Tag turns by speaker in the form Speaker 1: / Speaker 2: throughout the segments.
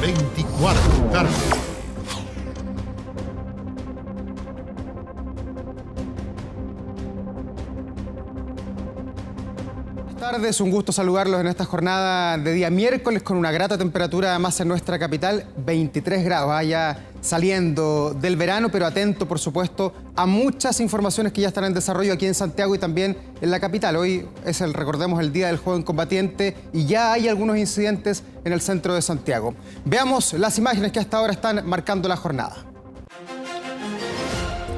Speaker 1: 24 tarde.
Speaker 2: Buenas tardes, un gusto saludarlos en esta jornada de día miércoles con una grata temperatura además en nuestra capital, 23 grados, ya saliendo del verano, pero atento por supuesto a muchas informaciones que ya están en desarrollo aquí en Santiago y también en la capital. Hoy es recordemos, el Día del Joven Combatiente y ya hay algunos incidentes en el centro de Santiago. Veamos las imágenes que hasta ahora están marcando la jornada.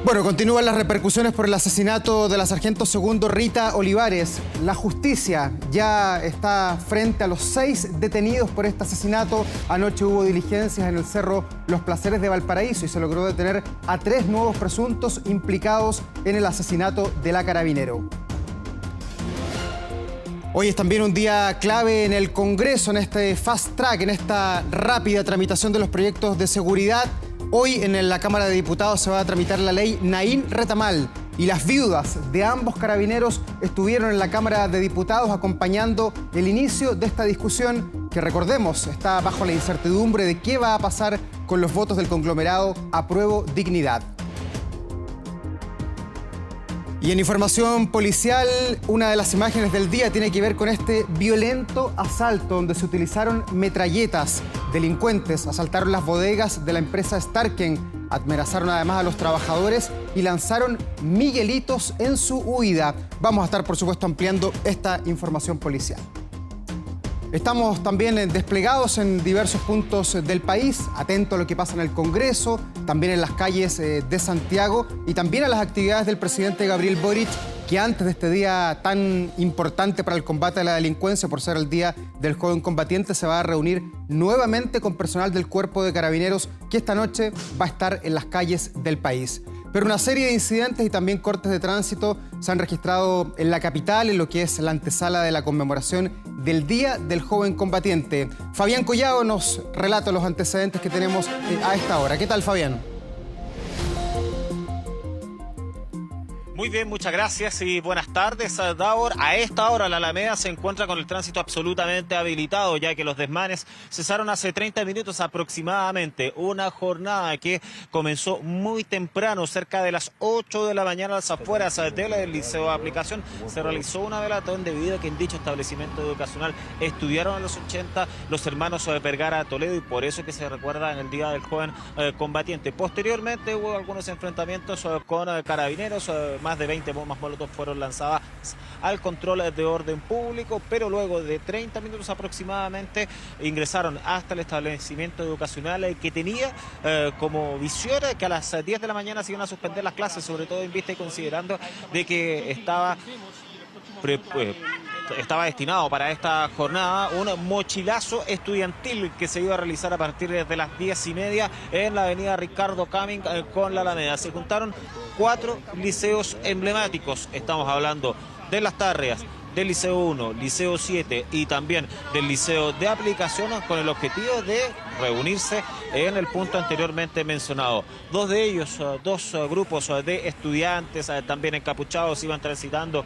Speaker 2: Bueno, continúan las repercusiones por el asesinato de la sargento segundo Rita Olivares. La justicia ya está frente a los 6 detenidos por este asesinato. Anoche hubo diligencias en el Cerro Los Placeres de Valparaíso y se logró detener a 3 nuevos presuntos implicados en el asesinato de la carabinero. Hoy es también un día clave en el Congreso, en este fast track, en esta rápida tramitación de los proyectos de seguridad. Hoy en la Cámara de Diputados se va a tramitar la ley Naín Retamal y las viudas de ambos carabineros estuvieron en la Cámara de Diputados acompañando el inicio de esta discusión que, recordemos, está bajo la incertidumbre de qué va a pasar con los votos del conglomerado Apruebo Dignidad. Y en información policial, una de las imágenes del día tiene que ver con este violento asalto donde se utilizaron metralletas. Delincuentes asaltaron las bodegas de la empresa Starken, amenazaron además a los trabajadores y lanzaron miguelitos en su huida. Vamos a estar, por supuesto, ampliando esta información policial. Estamos también desplegados en diversos puntos del país, atentos a lo que pasa en el Congreso, también en las calles de Santiago y también a las actividades del presidente Gabriel Boric, que antes de este día tan importante para el combate a la delincuencia, por ser el Día del Joven Combatiente, se va a reunir nuevamente con personal del Cuerpo de Carabineros que esta noche va a estar en las calles del país. Pero una serie de incidentes y también cortes de tránsito se han registrado en la capital, en lo que es la antesala de la conmemoración del Día del Joven Combatiente. Fabián Collado nos relata los antecedentes que tenemos a esta hora. ¿Qué tal, Fabián?
Speaker 3: Muy bien, muchas gracias y buenas tardes, Davor. A esta hora la Alameda se encuentra con el tránsito absolutamente habilitado, ya que los desmanes cesaron hace 30 minutos aproximadamente. Una jornada que comenzó muy temprano, cerca de las 8 de la mañana, a las afueras del Liceo de Aplicación. Se realizó una velatón debido a que en dicho establecimiento educacional estudiaron a los 80 los hermanos Vergara Toledo y por eso que se recuerda en el Día del Joven Combatiente. Posteriormente hubo algunos enfrentamientos con carabineros. Más de 20 bombas molotov fueron lanzadas al control de orden público, pero luego de 30 minutos aproximadamente ingresaron hasta el establecimiento educacional que tenía como visión que a las 10 de la mañana se iban a suspender las clases, sobre todo en vista y considerando de que estaba destinado para esta jornada un mochilazo estudiantil que se iba a realizar a partir de las 10:30 en la avenida Ricardo Camin con la Alameda. Se juntaron 4 liceos emblemáticos. Estamos hablando de Las Tarrias, del Liceo 1, Liceo 7 y también del Liceo de Aplicación, con el objetivo de reunirse en el punto anteriormente mencionado. Dos de ellos, dos grupos de estudiantes también encapuchados iban transitando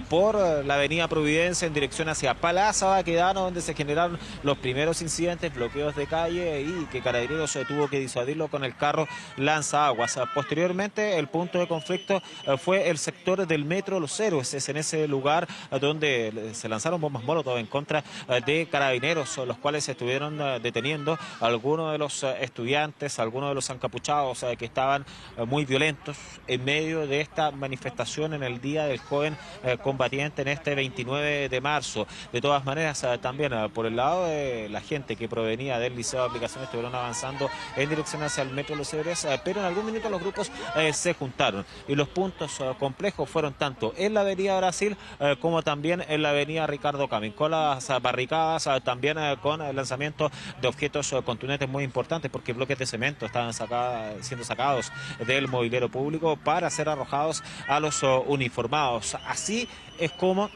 Speaker 3: por la avenida Providencia en dirección hacia Plaza Baquedano, donde se generaron los primeros incidentes, bloqueos de calle y que Carabineros tuvo que disuadirlo con el carro lanzaguas. Posteriormente el punto de conflicto fue el sector del Metro Los Héroes. Es en ese lugar donde se lanzaron bombas molotov en contra de Carabineros, los cuales estuvieron deteniendo a algunos de los estudiantes, algunos de los encapuchados que estaban muy violentos en medio de esta manifestación en el Día del Joven Combatiente en este 29 de marzo. De todas maneras, también por el lado de la gente que provenía del Liceo de Aplicación estuvieron avanzando en dirección hacia el Metro Los Héroes, pero en algún minuto los grupos se juntaron y los puntos complejos fueron tanto en la avenida Brasil como también en la avenida Ricardo Camin, con las barricadas, también con el lanzamiento de objetos contundentes muy importantes, porque bloques de cemento estaban siendo sacados del mobiliario público para ser arrojados a los uniformados. Así es como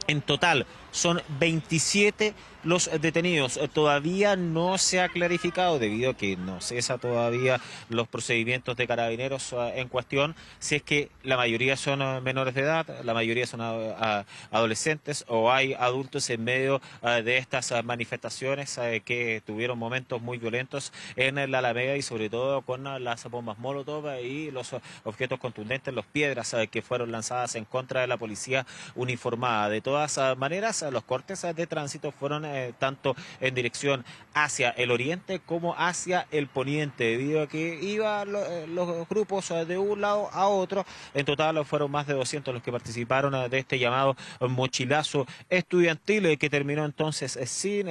Speaker 3: en total son 27 los detenidos. Todavía no se ha clarificado, debido a que no cesa todavía los procedimientos de Carabineros en cuestión, si es que la mayoría son menores de edad, la mayoría son adolescentes o hay adultos en medio de estas manifestaciones que tuvieron momentos muy violentos en la Alameda, y sobre todo con las bombas Molotov y los objetos contundentes, las piedras que fueron lanzadas en contra de la policía uniformada. De todas maneras, los cortes de tránsito fueron tanto en dirección hacia el oriente como hacia el poniente, debido a que iban los grupos de un lado a otro. En total fueron más de 200 los que participaron de este llamado mochilazo estudiantil, que terminó entonces sin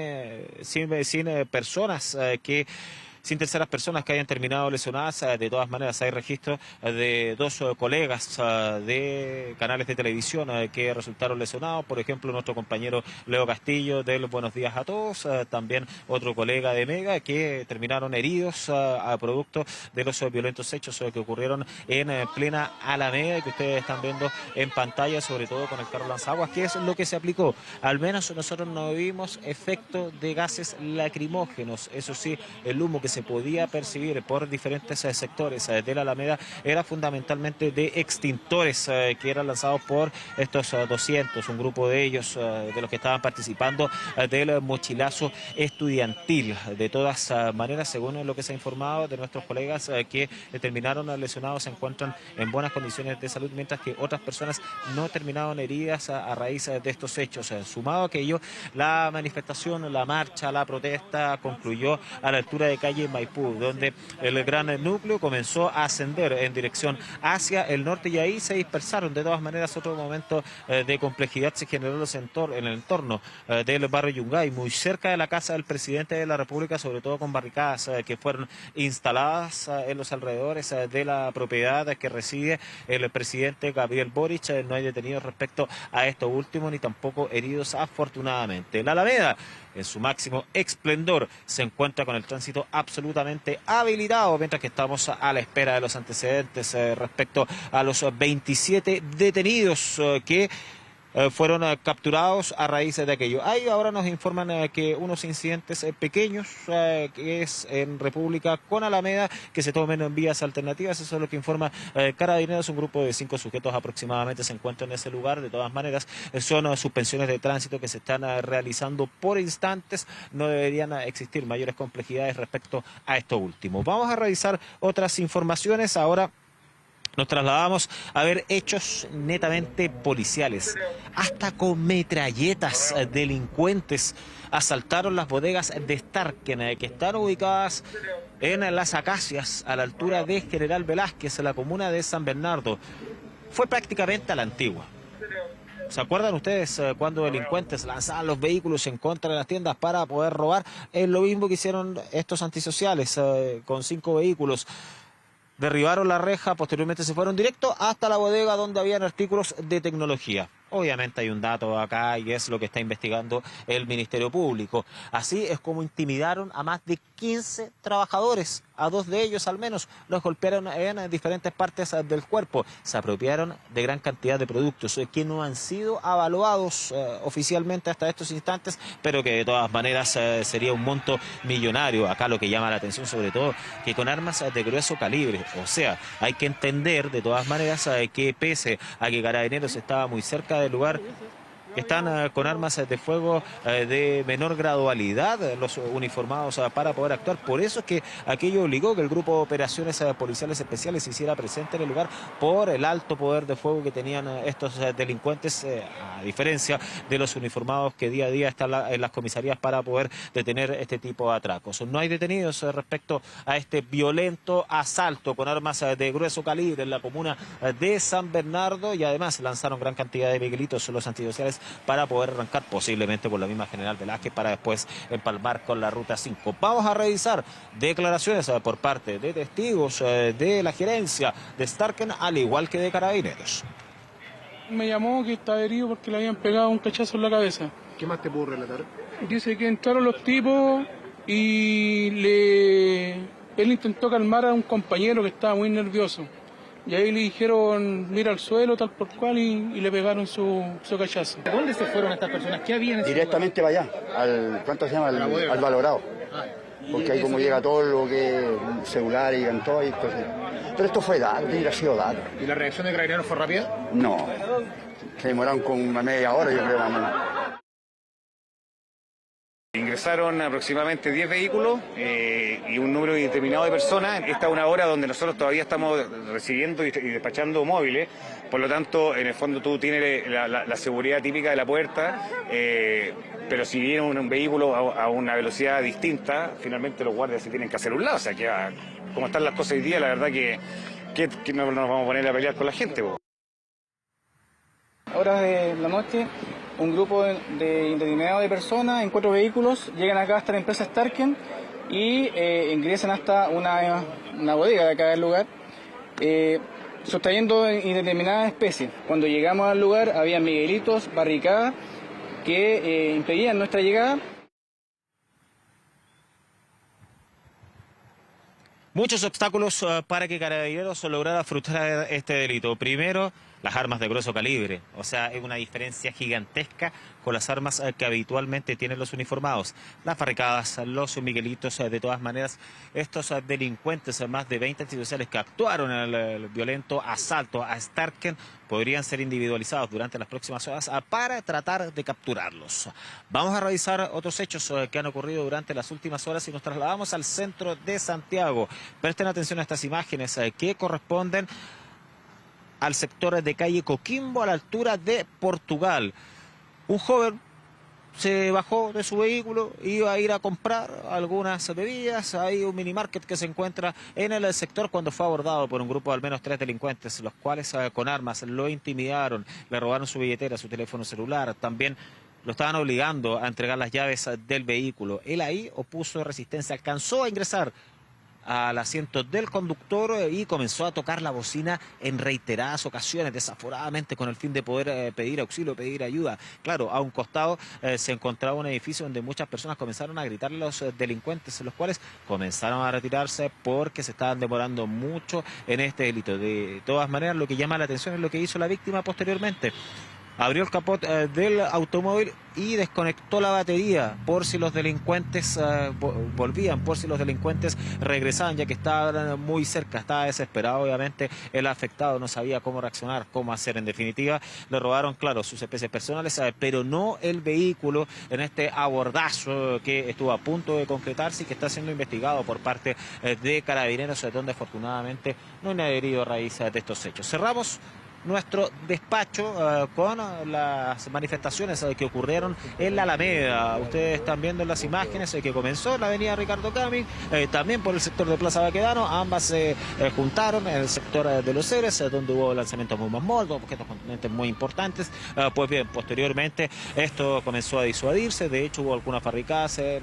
Speaker 3: personas sin terceras personas que hayan terminado lesionadas. De todas maneras, hay registro de dos colegas de canales de televisión que resultaron lesionados. Por ejemplo, nuestro compañero Leo Castillo del Buenos Días a Todos, también otro colega de Mega, que terminaron heridos a producto de los violentos hechos que ocurrieron en plena Alameda y que ustedes están viendo en pantalla, sobre todo con el carro lanzaguas, que es lo que se aplicó. Al menos nosotros no vimos efecto de gases lacrimógenos. Eso sí, el humo que se podía percibir por diferentes sectores de la Alameda era fundamentalmente de extintores que eran lanzados por estos 200, un grupo de ellos, de los que estaban participando del mochilazo estudiantil. De todas maneras, según lo que se ha informado de nuestros colegas que terminaron lesionados, se encuentran en buenas condiciones de salud, mientras que otras personas no terminaron heridas a raíz de estos hechos. Sumado a ello, la manifestación, la marcha, la protesta concluyó a la altura de calle Maipú, donde el gran núcleo comenzó a ascender en dirección hacia el norte, y ahí se dispersaron. De todas maneras, otro momento de complejidad se generó en el entorno del barrio Yungay, muy cerca de la casa del presidente de la República, sobre todo con barricadas que fueron instaladas en los alrededores de la propiedad que reside el presidente Gabriel Boric. No hay detenidos respecto a esto último, ni tampoco heridos, afortunadamente. La Alameda, en su máximo esplendor, se encuentra con el tránsito absolutamente habilitado, mientras que estamos a la espera de los antecedentes respecto a los 27 detenidos que fueron capturados a raíz de aquello. Ahí ahora nos informan que unos incidentes pequeños, que es en República con Alameda, que se tomen en vías alternativas. Eso es lo que informa Carabineros. Un grupo de 5 sujetos aproximadamente se encuentra en ese lugar. De todas maneras, son suspensiones de tránsito que se están realizando por instantes. No deberían existir mayores complejidades respecto a esto último. Vamos a revisar otras informaciones. Ahora nos trasladamos a ver hechos netamente policiales. Hasta con metralletas, delincuentes asaltaron las bodegas de Starken, que están ubicadas en Las Acacias, a la altura de General Velázquez, en la comuna de San Bernardo. Fue prácticamente a la antigua. ¿Se acuerdan ustedes cuando delincuentes lanzaban los vehículos en contra de las tiendas para poder robar? Es lo mismo que hicieron estos antisociales con 5 vehículos. Derribaron la reja, posteriormente se fueron directo hasta la bodega donde habían artículos de tecnología. Obviamente hay un dato acá y es lo que está investigando el Ministerio Público. Así es como intimidaron a más de 15 trabajadores. A 2 de ellos al menos los golpearon en diferentes partes del cuerpo. Se apropiaron de gran cantidad de productos que no han sido avaluados oficialmente hasta estos instantes, pero que de todas maneras sería un monto millonario. Acá lo que llama la atención sobre todo, que con armas de grueso calibre. O sea, hay que entender de todas maneras que pese a que Carabineros estaba muy cerca del lugar, están con armas de fuego de menor gradualidad los uniformados para poder actuar. Por eso es que aquello obligó que el Grupo de Operaciones Policiales Especiales se hiciera presente en el lugar por el alto poder de fuego que tenían estos delincuentes, a diferencia de los uniformados que día a día están en las comisarías para poder detener este tipo de atracos. No hay detenidos respecto a este violento asalto con armas de grueso calibre en la comuna de San Bernardo, y además lanzaron gran cantidad de miguelitos los antidociales para poder arrancar posiblemente por la misma General Velázquez para después empalmar con la Ruta 5. Vamos a revisar declaraciones por parte de testigos de la gerencia de Starken, al igual que de Carabineros.
Speaker 1: Me llamó que estaba herido porque le habían pegado un cachazo en la cabeza.
Speaker 4: ¿Qué más te puedo relatar?
Speaker 1: Dice que entraron los tipos y él intentó calmar a un compañero que estaba muy nervioso. Y ahí le dijeron, mira al suelo, tal por cual, y le pegaron su cachazo.
Speaker 4: ¿De dónde se fueron estas personas? ¿Qué había en ese
Speaker 5: Directamente para allá, ¿cuánto se llama? Al Valorado. Porque ahí como llega todo lo que es celular y en todo, y cosas. Pero esto fue dato, hubiera sido dato.
Speaker 4: lugar? ¿Y la reacción de Carabineros fue rápida?
Speaker 5: No, se demoraron con una media hora, yo creo, más o menos.
Speaker 6: Ingresaron aproximadamente 10 vehículos y un número indeterminado de personas. Esta es una hora donde nosotros todavía estamos recibiendo y despachando móviles. Por lo tanto, en el fondo tú tienes la seguridad típica de la puerta, pero si viene un vehículo a una velocidad distinta, finalmente los guardias se tienen que hacer un lado. O sea, que como están las cosas hoy día, la verdad que no nos vamos a poner a pelear con la gente.
Speaker 4: Horas de la noche, un grupo de indeterminado de personas en 4 vehículos llegan acá hasta la empresa Starken y ingresan hasta una bodega de acá del lugar, sustrayendo indeterminadas especies. Cuando llegamos al lugar había miguelitos, barricadas que impedían nuestra llegada.
Speaker 3: Muchos obstáculos para que Carabineros lograra frustrar este delito. Primero, las armas de grueso calibre. O sea, es una diferencia gigantesca con las armas que habitualmente tienen los uniformados. Las barricadas, los miguelitos, de todas maneras, estos delincuentes, más de 20 institucionales que actuaron en el violento asalto a Starken, podrían ser individualizados durante las próximas horas para tratar de capturarlos. Vamos a revisar otros hechos que han ocurrido durante las últimas horas y nos trasladamos al centro de Santiago. Presten atención a estas imágenes que corresponden al sector de calle Coquimbo, a la altura de Portugal. Un joven se bajó de su vehículo, iba a ir a comprar algunas bebidas. Hay un minimarket que se encuentra en el sector cuando fue abordado por un grupo de al menos 3 delincuentes, los cuales con armas lo intimidaron, le robaron su billetera, su teléfono celular, también lo estaban obligando a entregar las llaves del vehículo. Él ahí opuso resistencia, alcanzó a ingresar al asiento del conductor y comenzó a tocar la bocina en reiteradas ocasiones, desaforadamente, con el fin de poder pedir auxilio, pedir ayuda. Claro, a un costado se encontraba un edificio donde muchas personas comenzaron a gritarle a los delincuentes, los cuales comenzaron a retirarse porque se estaban demorando mucho en este delito. De todas maneras, lo que llama la atención es lo que hizo la víctima posteriormente. Abrió el capot del automóvil y desconectó la batería por si los delincuentes volvían, por si los delincuentes regresaban, ya que estaban muy cerca. Estaba desesperado, obviamente, el afectado no sabía cómo reaccionar, cómo hacer. En definitiva, le robaron, claro, sus especies personales, pero no el vehículo en este abordazo que estuvo a punto de concretarse y que está siendo investigado por parte de Carabineros, donde afortunadamente no hay herido a raíz de estos hechos. Cerramos nuestro despacho con las manifestaciones que ocurrieron en la Alameda. Ustedes están viendo en las imágenes que comenzó en la avenida Ricardo Camin, también por el sector de Plaza Baquedano. Ambas se juntaron en el sector de Los Héroes, donde hubo lanzamientos muy más moldos, objetos contundentes muy importantes. Pues bien, posteriormente esto comenzó a disuadirse. De hecho, hubo algunas barricadas en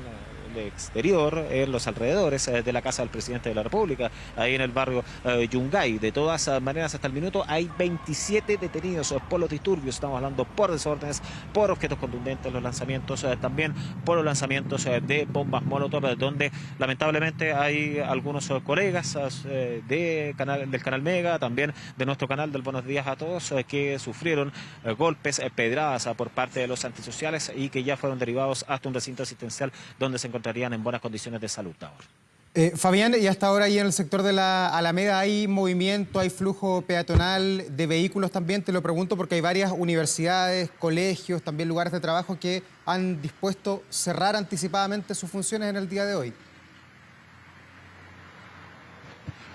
Speaker 3: exterior, en los alrededores de la casa del presidente de la República, ahí en el barrio Yungay. De todas maneras, hasta el minuto hay 27 detenidos por los disturbios. Estamos hablando por desórdenes, por objetos contundentes, los lanzamientos, también por los lanzamientos de bombas molotov, donde lamentablemente hay algunos colegas del canal Mega, también de nuestro canal del Buenos Días a Todos, que sufrieron golpes, pedradas por parte de los antisociales y que ya fueron derivados hasta un recinto asistencial donde se encontrarían en buenas condiciones de salud.
Speaker 2: Fabián, y hasta ahora ahí en el sector de la Alameda hay movimiento, hay flujo peatonal de vehículos también. Te lo pregunto porque hay varias universidades, colegios, también lugares de trabajo que han dispuesto cerrar anticipadamente sus funciones en el día de hoy.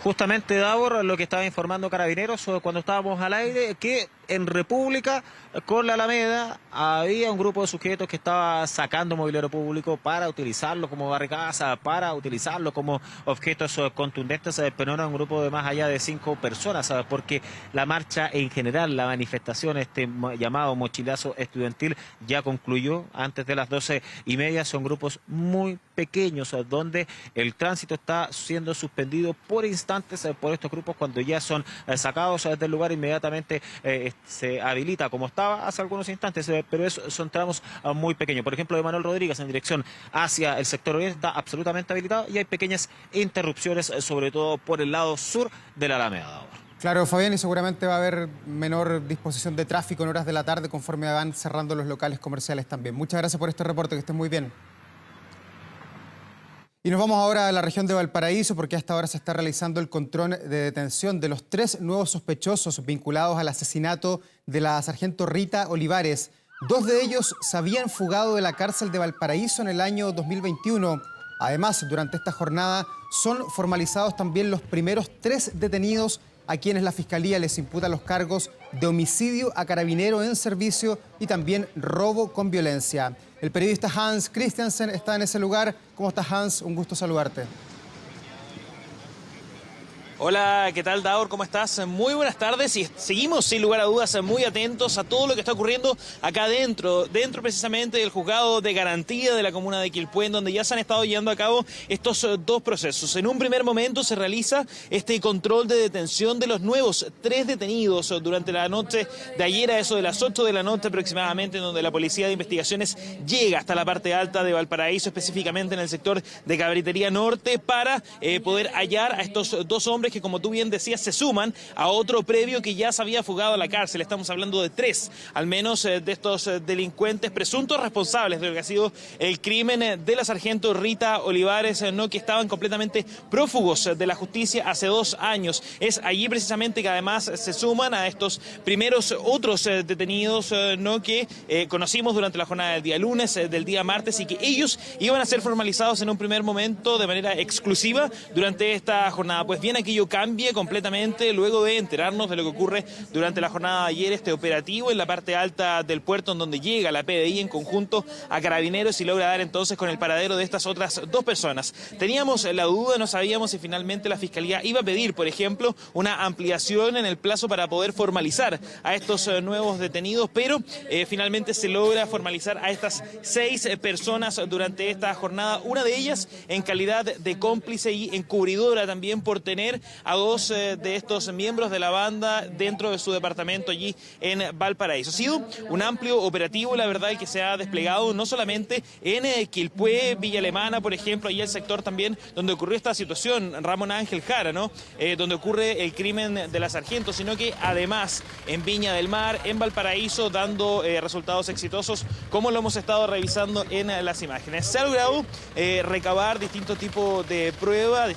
Speaker 3: Justamente, Davor, lo que estaba informando Carabineros cuando estábamos al aire, que en República, con la Alameda, había un grupo de sujetos que estaba sacando mobiliario público para utilizarlo como barricadas, para utilizarlo como objetos contundentes, pero no era un grupo de más allá de 5 personas, porque la marcha en general, la manifestación, este llamado mochilazo estudiantil, ya concluyó antes de las 12:30. Son grupos muy pequeños, donde el tránsito está siendo suspendido por instantes por estos grupos. Cuando ya son sacados del lugar, inmediatamente se habilita como estaba hace algunos instantes, pero son tramos muy pequeños. Por ejemplo, de Manuel Rodríguez en dirección hacia el sector oriente está absolutamente habilitado y hay pequeñas interrupciones, sobre todo por el lado sur de la Alameda.
Speaker 2: Claro, Fabián, y seguramente va a haber menor disposición de tráfico en horas de la tarde conforme van cerrando los locales comerciales también. Muchas gracias por este reporte, que estén muy bien. Y nos vamos ahora a la región de Valparaíso, porque hasta ahora se está realizando el control de detención de los 3 nuevos sospechosos vinculados al asesinato de la sargento Rita Olivares. 2 de ellos se habían fugado de la cárcel de Valparaíso en el año 2021. Además, durante esta jornada son formalizados también los primeros 3 detenidos a quienes la Fiscalía les imputa los cargos de homicidio a carabinero en servicio y también robo con violencia. El periodista Hans Christiansen está en ese lugar. ¿Cómo estás, Hans? Un gusto saludarte.
Speaker 7: Hola, ¿qué tal, Daur? ¿Cómo estás? Muy buenas tardes y seguimos sin lugar a dudas muy atentos a todo lo que está ocurriendo acá dentro precisamente del juzgado de garantía de la comuna de Quilpué, en donde ya se han estado llevando a cabo estos 2 procesos. En un primer momento se realiza este control de detención de los nuevos 3 detenidos durante la noche de ayer, a eso de las 8 de la noche aproximadamente, en donde la Policía de Investigaciones llega hasta la parte alta de Valparaíso, específicamente en el sector de Cabritería Norte, para poder hallar a estos 2 hombres que, como tú bien decías, se suman a otro previo que ya se había fugado a la cárcel. Estamos hablando de 3, al menos, de estos delincuentes presuntos responsables de lo que ha sido el crimen de la sargento Rita Olivares, que estaban completamente prófugos de la justicia hace 2 años. Es allí precisamente que además se suman a estos primeros otros detenidos que conocimos durante la jornada del día lunes, del día martes, y que ellos iban a ser formalizados en un primer momento de manera exclusiva durante esta jornada. Pues bien, aquello cambia completamente luego de enterarnos de lo que ocurre durante la jornada de ayer, este operativo en la parte alta del puerto, en donde llega la PDI en conjunto a Carabineros y logra dar entonces con el paradero de estas otras 2 personas. Teníamos la duda, no sabíamos si finalmente la Fiscalía iba a pedir, por ejemplo, una ampliación en el plazo para poder formalizar a estos nuevos detenidos, pero finalmente se logra formalizar a estas 6 personas durante esta jornada, una de ellas en calidad de cómplice y encubridora también por tener a 2 de estos miembros de la banda dentro de su departamento allí en Valparaíso. Ha sido un amplio operativo, la verdad, el que se ha desplegado no solamente en Quilpué, Villa Alemana, por ejemplo, ahí el sector también donde ocurrió esta situación, Ramón Ángel Jara, donde ocurre el crimen de la sargento, sino que además en Viña del Mar, en Valparaíso, dando resultados exitosos, como lo hemos estado revisando en las imágenes. Se ha logrado recabar distintos tipos de pruebas,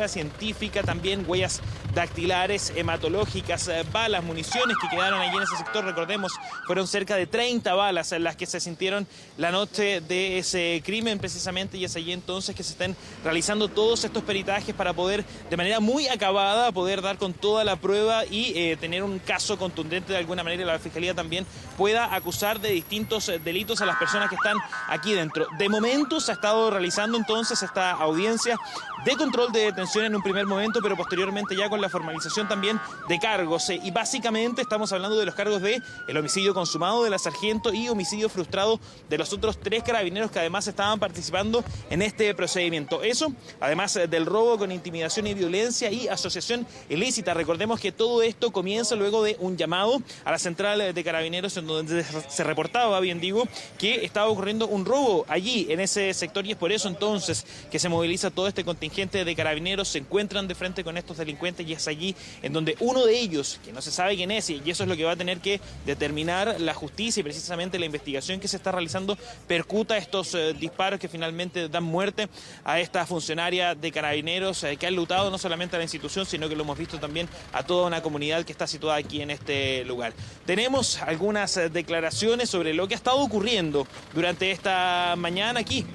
Speaker 7: científicas, también huellas dactilares, hematológicas, balas, municiones que quedaron allí en ese sector. Recordemos, fueron cerca de 30 balas las que se sintieron la noche de ese crimen precisamente, y es allí entonces que se están realizando todos estos peritajes para poder, de manera muy acabada, poder dar con toda la prueba y tener un caso contundente de alguna manera, y la Fiscalía también pueda acusar de distintos delitos a las personas que están aquí dentro. De momento se ha estado realizando entonces esta audiencia de control de detención en un primer momento, pero posteriormente ya con la formalización también de cargos. Y básicamente estamos hablando de los cargos de el homicidio consumado de la sargento y homicidio frustrado de los otros 3 carabineros que además estaban participando en este procedimiento. Eso, además del robo con intimidación y violencia y asociación ilícita. Recordemos que todo esto comienza luego de un llamado a la central de Carabineros, en donde se reportaba, bien digo, que estaba ocurriendo un robo allí en ese sector, y es por eso entonces que se moviliza todo este contingente de Carabineros. Se encuentran de frente con estos delincuentes, y es allí en donde uno de ellos, que no se sabe quién es, y eso es lo que va a tener que determinar la justicia y precisamente la investigación que se está realizando, percuta estos disparos que finalmente dan muerte a esta funcionaria de Carabineros, que ha enlutado no solamente a la institución, sino que lo hemos visto también a toda una comunidad que está situada aquí en este lugar. Tenemos algunas declaraciones sobre lo que ha estado ocurriendo durante esta mañana aquí,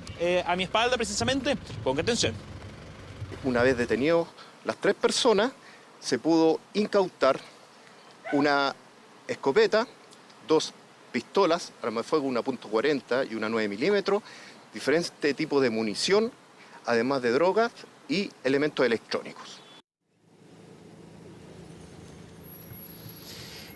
Speaker 7: a mi espalda precisamente. Ponga atención.
Speaker 8: Una vez detenidos las 3 personas, se pudo incautar una escopeta, 2 pistolas, arma de fuego, una .40 y una 9 milímetros, diferentes tipos de munición, además de drogas y elementos electrónicos.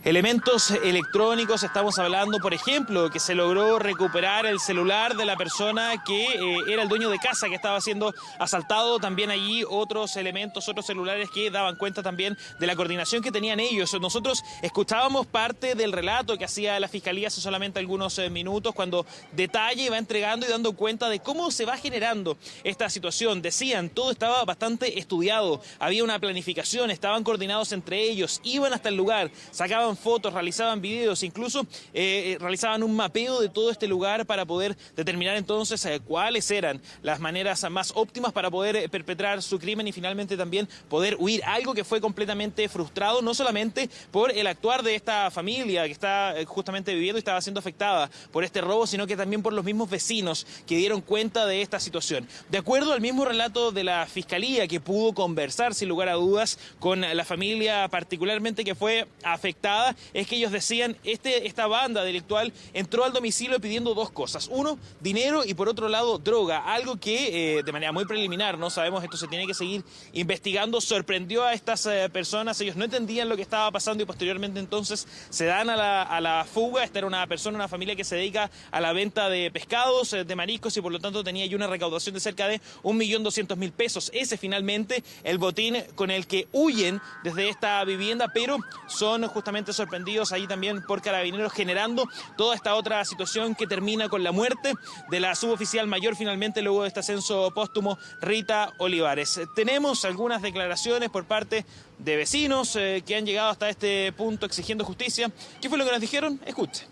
Speaker 7: Elementos electrónicos, estamos hablando, por ejemplo, que se logró recuperar el celular de la persona que era el dueño de casa que estaba siendo asaltado. También allí otros elementos, otros celulares que daban cuenta también de la coordinación que tenían ellos. Nosotros escuchábamos parte del relato que hacía la Fiscalía hace solamente algunos minutos, cuando detalla y va entregando y dando cuenta de cómo se va generando esta situación. Decían, todo estaba bastante estudiado, había una planificación, estaban coordinados entre ellos, iban hasta el lugar, sacaban fotos, realizaban videos, incluso realizaban un mapeo de todo este lugar para poder determinar entonces cuáles eran las maneras más óptimas para poder perpetrar su crimen y finalmente también poder huir. Algo que fue completamente frustrado, no solamente por el actuar de esta familia que está justamente viviendo y estaba siendo afectada por este robo, sino que también por los mismos vecinos que dieron cuenta de esta situación. De acuerdo al mismo relato de la Fiscalía, que pudo conversar sin lugar a dudas con la familia particularmente que fue afectada, es que ellos decían, esta banda delictual entró al domicilio pidiendo dos cosas: uno, dinero, y por otro lado, droga. Algo que de manera muy preliminar, no sabemos, esto se tiene que seguir investigando, sorprendió a estas personas. Ellos no entendían lo que estaba pasando y posteriormente entonces se dan a la fuga. Esta era una persona, una familia que se dedica a la venta de pescados, de mariscos, y por lo tanto tenía allí una recaudación de cerca de 1.200.000 pesos. Ese finalmente el botín con el que huyen desde esta vivienda, pero son justamente sorprendidos ahí también por Carabineros, generando toda esta otra situación que termina con la muerte de la suboficial mayor finalmente luego de este ascenso póstumo, Rita Olivares. Tenemos algunas declaraciones por parte de vecinos que han llegado hasta este punto exigiendo justicia. ¿Qué fue lo que nos dijeron? Escuche.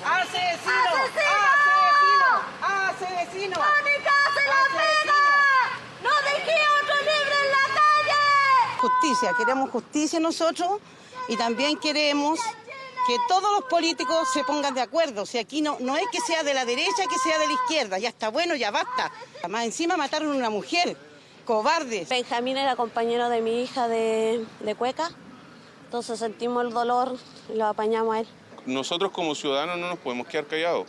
Speaker 9: ¡Asesino! ¡Asesino! ¡Asesino! ¡Mónica, se la pega! ¡No dejé a otro libre en la calle!
Speaker 10: Justicia, queremos justicia nosotros y también queremos que todos los políticos se pongan de acuerdo. O sea, aquí no es que sea de la derecha, que sea de la izquierda. Ya está bueno, ya basta. Además, encima mataron a una mujer. Cobardes.
Speaker 11: Benjamín era compañero de mi hija de Cueca. Entonces sentimos el dolor y lo apañamos a él.
Speaker 12: Nosotros como ciudadanos no nos podemos quedar callados.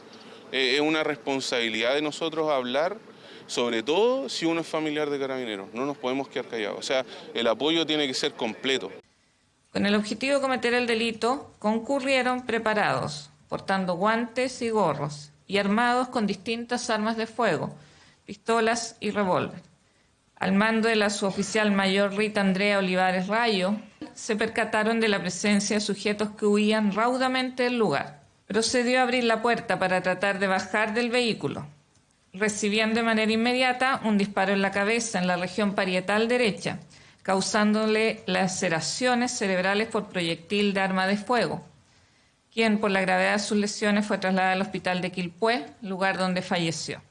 Speaker 12: Es una responsabilidad de nosotros hablar, sobre todo si uno es familiar de Carabineros. No nos podemos quedar callados. O sea, el apoyo tiene que ser completo.
Speaker 13: Con el objetivo de cometer el delito, concurrieron preparados, portando guantes y gorros, y armados con distintas armas de fuego, pistolas y revólver. Al mando de la suboficial mayor Rita Andrea Olivares Rayo, se percataron de la presencia de sujetos que huían raudamente del lugar. Procedió a abrir la puerta para tratar de bajar del vehículo, recibiendo de manera inmediata un disparo en la cabeza en la región parietal derecha, causándole laceraciones cerebrales por proyectil de arma de fuego, quien por la gravedad de sus lesiones fue trasladado al hospital de Quilpué, lugar donde falleció.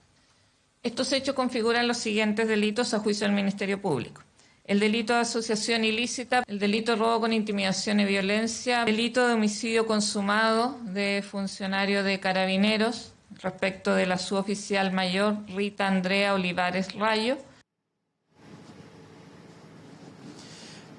Speaker 13: Estos hechos configuran los siguientes delitos a juicio del Ministerio Público: el delito de asociación ilícita, el delito de robo con intimidación y violencia, el delito de homicidio consumado de funcionario de Carabineros respecto de la suboficial mayor Rita Andrea Olivares Rayo.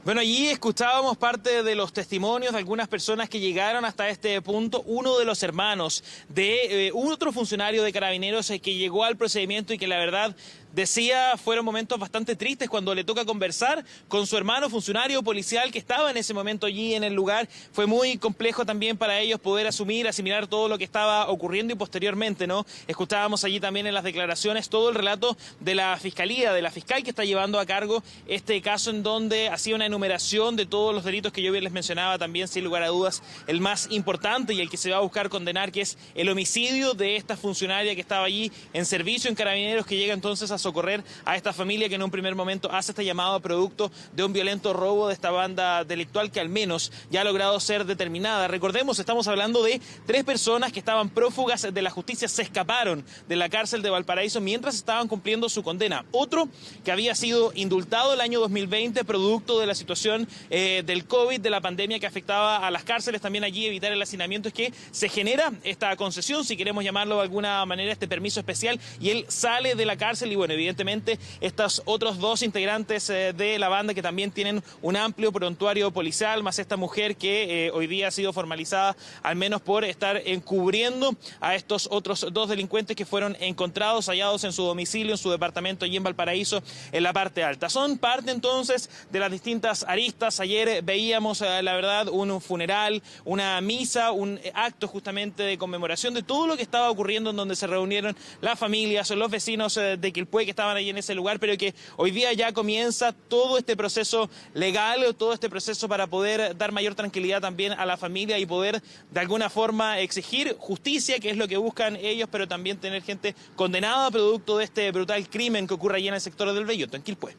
Speaker 7: Bueno, allí escuchábamos parte de los testimonios de algunas personas que llegaron hasta este punto. Uno de los hermanos de otro funcionario de Carabineros que llegó al procedimiento y que la verdad decía fueron momentos bastante tristes cuando le toca conversar con su hermano funcionario policial que estaba en ese momento allí en el lugar. Fue muy complejo también para ellos poder asimilar todo lo que estaba ocurriendo y posteriormente, ¿no? Escuchábamos allí también en las declaraciones todo el relato de la Fiscalía, de la fiscal que está llevando a cargo este caso, en donde hacía una enumeración de todos los delitos que yo bien les mencionaba, también sin lugar a dudas el más importante y el que se va a buscar condenar, que es el homicidio de esta funcionaria que estaba allí en servicio en Carabineros, que llega entonces a socorrer a esta familia que en un primer momento hace este llamado producto de un violento robo de esta banda delictual que al menos ya ha logrado ser determinada. Recordemos, estamos hablando de 3 personas que estaban prófugas de la justicia, se escaparon de la cárcel de Valparaíso mientras estaban cumpliendo su condena. Otro que había sido indultado el año 2020 producto de la situación del COVID, de la pandemia que afectaba a las cárceles, también allí evitar el hacinamiento, es que se genera esta concesión, si queremos llamarlo de alguna manera, este permiso especial, y él sale de la cárcel y bueno, bueno, evidentemente estos otros 2 integrantes de la banda que también tienen un amplio prontuario policial, más esta mujer que hoy día ha sido formalizada al menos por estar encubriendo a estos otros 2 delincuentes que fueron encontrados, hallados en su domicilio, en su departamento allí en Valparaíso, en la parte alta. Son parte entonces de las distintas aristas. Ayer veíamos, la verdad, un funeral, una misa, un acto justamente de conmemoración de todo lo que estaba ocurriendo, en donde se reunieron las familias, los vecinos de Quilpué que estaban allí en ese lugar, pero que hoy día ya comienza todo este proceso legal, todo este proceso para poder dar mayor tranquilidad también a la familia y poder de alguna forma exigir justicia, que es lo que buscan ellos, pero también tener gente condenada producto de este brutal crimen que ocurre allí en el sector del Belloto, en Quilpué.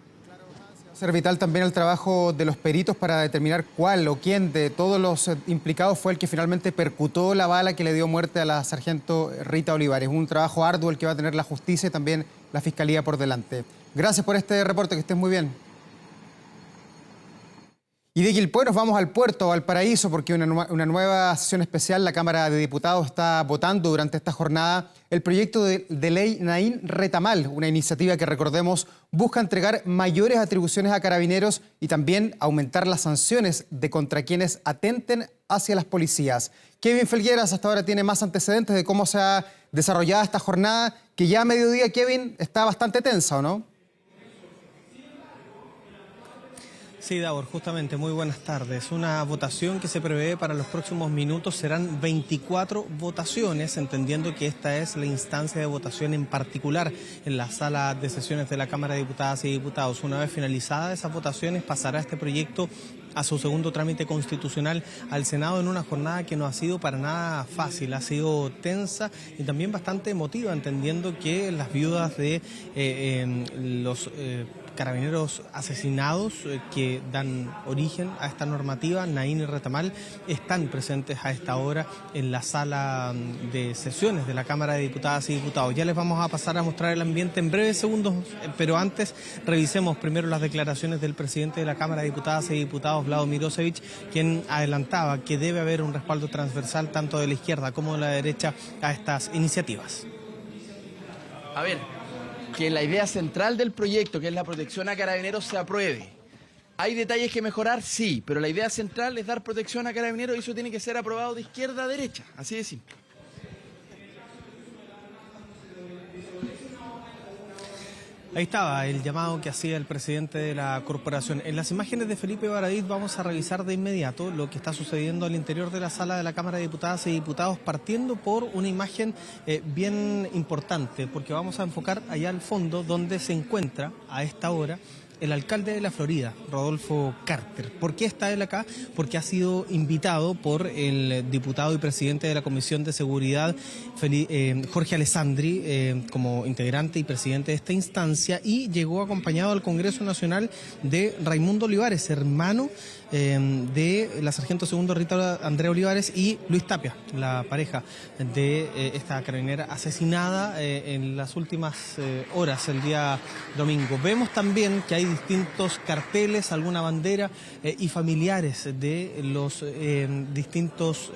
Speaker 2: Va a ser vital también el trabajo de los peritos para determinar cuál o quién de todos los implicados fue el que finalmente percutó la bala que le dio muerte a la sargento Rita Olivares. Un trabajo arduo el que va a tener la justicia y también la fiscalía por delante. Gracias por este reporte, que estés muy bien. Y de Quilpué nos vamos al puerto, Valparaíso, porque una nueva sesión especial, la Cámara de Diputados está votando durante esta jornada el proyecto de ley Naín Retamal, una iniciativa que, recordemos, busca entregar mayores atribuciones a carabineros y también aumentar las sanciones de contra quienes atenten hacia las policías. Kevin Felgueras hasta ahora tiene más antecedentes de cómo se ha desarrollado esta jornada, que ya a mediodía, Kevin, está bastante tensa, ¿o no?
Speaker 14: Sí, Davor, justamente, muy buenas tardes. Una votación que se prevé para los próximos minutos. Serán 24 votaciones, entendiendo que esta es la instancia de votación en particular en la sala de sesiones de la Cámara de Diputadas y Diputados. Una vez finalizadas esas votaciones, pasará este proyecto a su segundo trámite constitucional al Senado en una jornada que no ha sido para nada fácil, ha sido tensa y también bastante emotiva, entendiendo que las viudas de los carabineros asesinados que dan origen a esta normativa, Naín y Retamal, están presentes a esta hora en la sala de sesiones de la Cámara de Diputadas y Diputados. Ya les vamos a pasar a mostrar el ambiente en breves segundos, pero antes revisemos primero las declaraciones del presidente de la Cámara de Diputadas y Diputados, Vlado Mirosevic, quien adelantaba que debe haber un respaldo transversal tanto de la izquierda como de la derecha a estas iniciativas.
Speaker 15: A ver, que la idea central del proyecto, que es la protección a carabineros, se apruebe. ¿Hay detalles que mejorar? Sí, pero la idea central es dar protección a carabineros y eso tiene que ser aprobado de izquierda a derecha, así de simple.
Speaker 14: Ahí estaba el llamado que hacía el presidente de la corporación. En las imágenes de Felipe Baradit vamos a revisar de inmediato lo que está sucediendo al interior de la sala de la Cámara de Diputadas y Diputados, partiendo por una imagen bien importante, porque vamos a enfocar allá al fondo donde se encuentra a esta hora el alcalde de la Florida, Rodolfo Carter. ¿Por qué está él acá? Porque ha sido invitado por el diputado y presidente de la Comisión de Seguridad, Jorge Alessandri, como integrante y presidente de esta instancia, y llegó acompañado al Congreso Nacional de Raimundo Olivares, hermano de la sargento segundo Rita Andrea Olivares, y Luis Tapia, la pareja de esta carabinera asesinada en las últimas horas, el día domingo. Vemos también que hay distintos carteles, alguna bandera y familiares de los distintos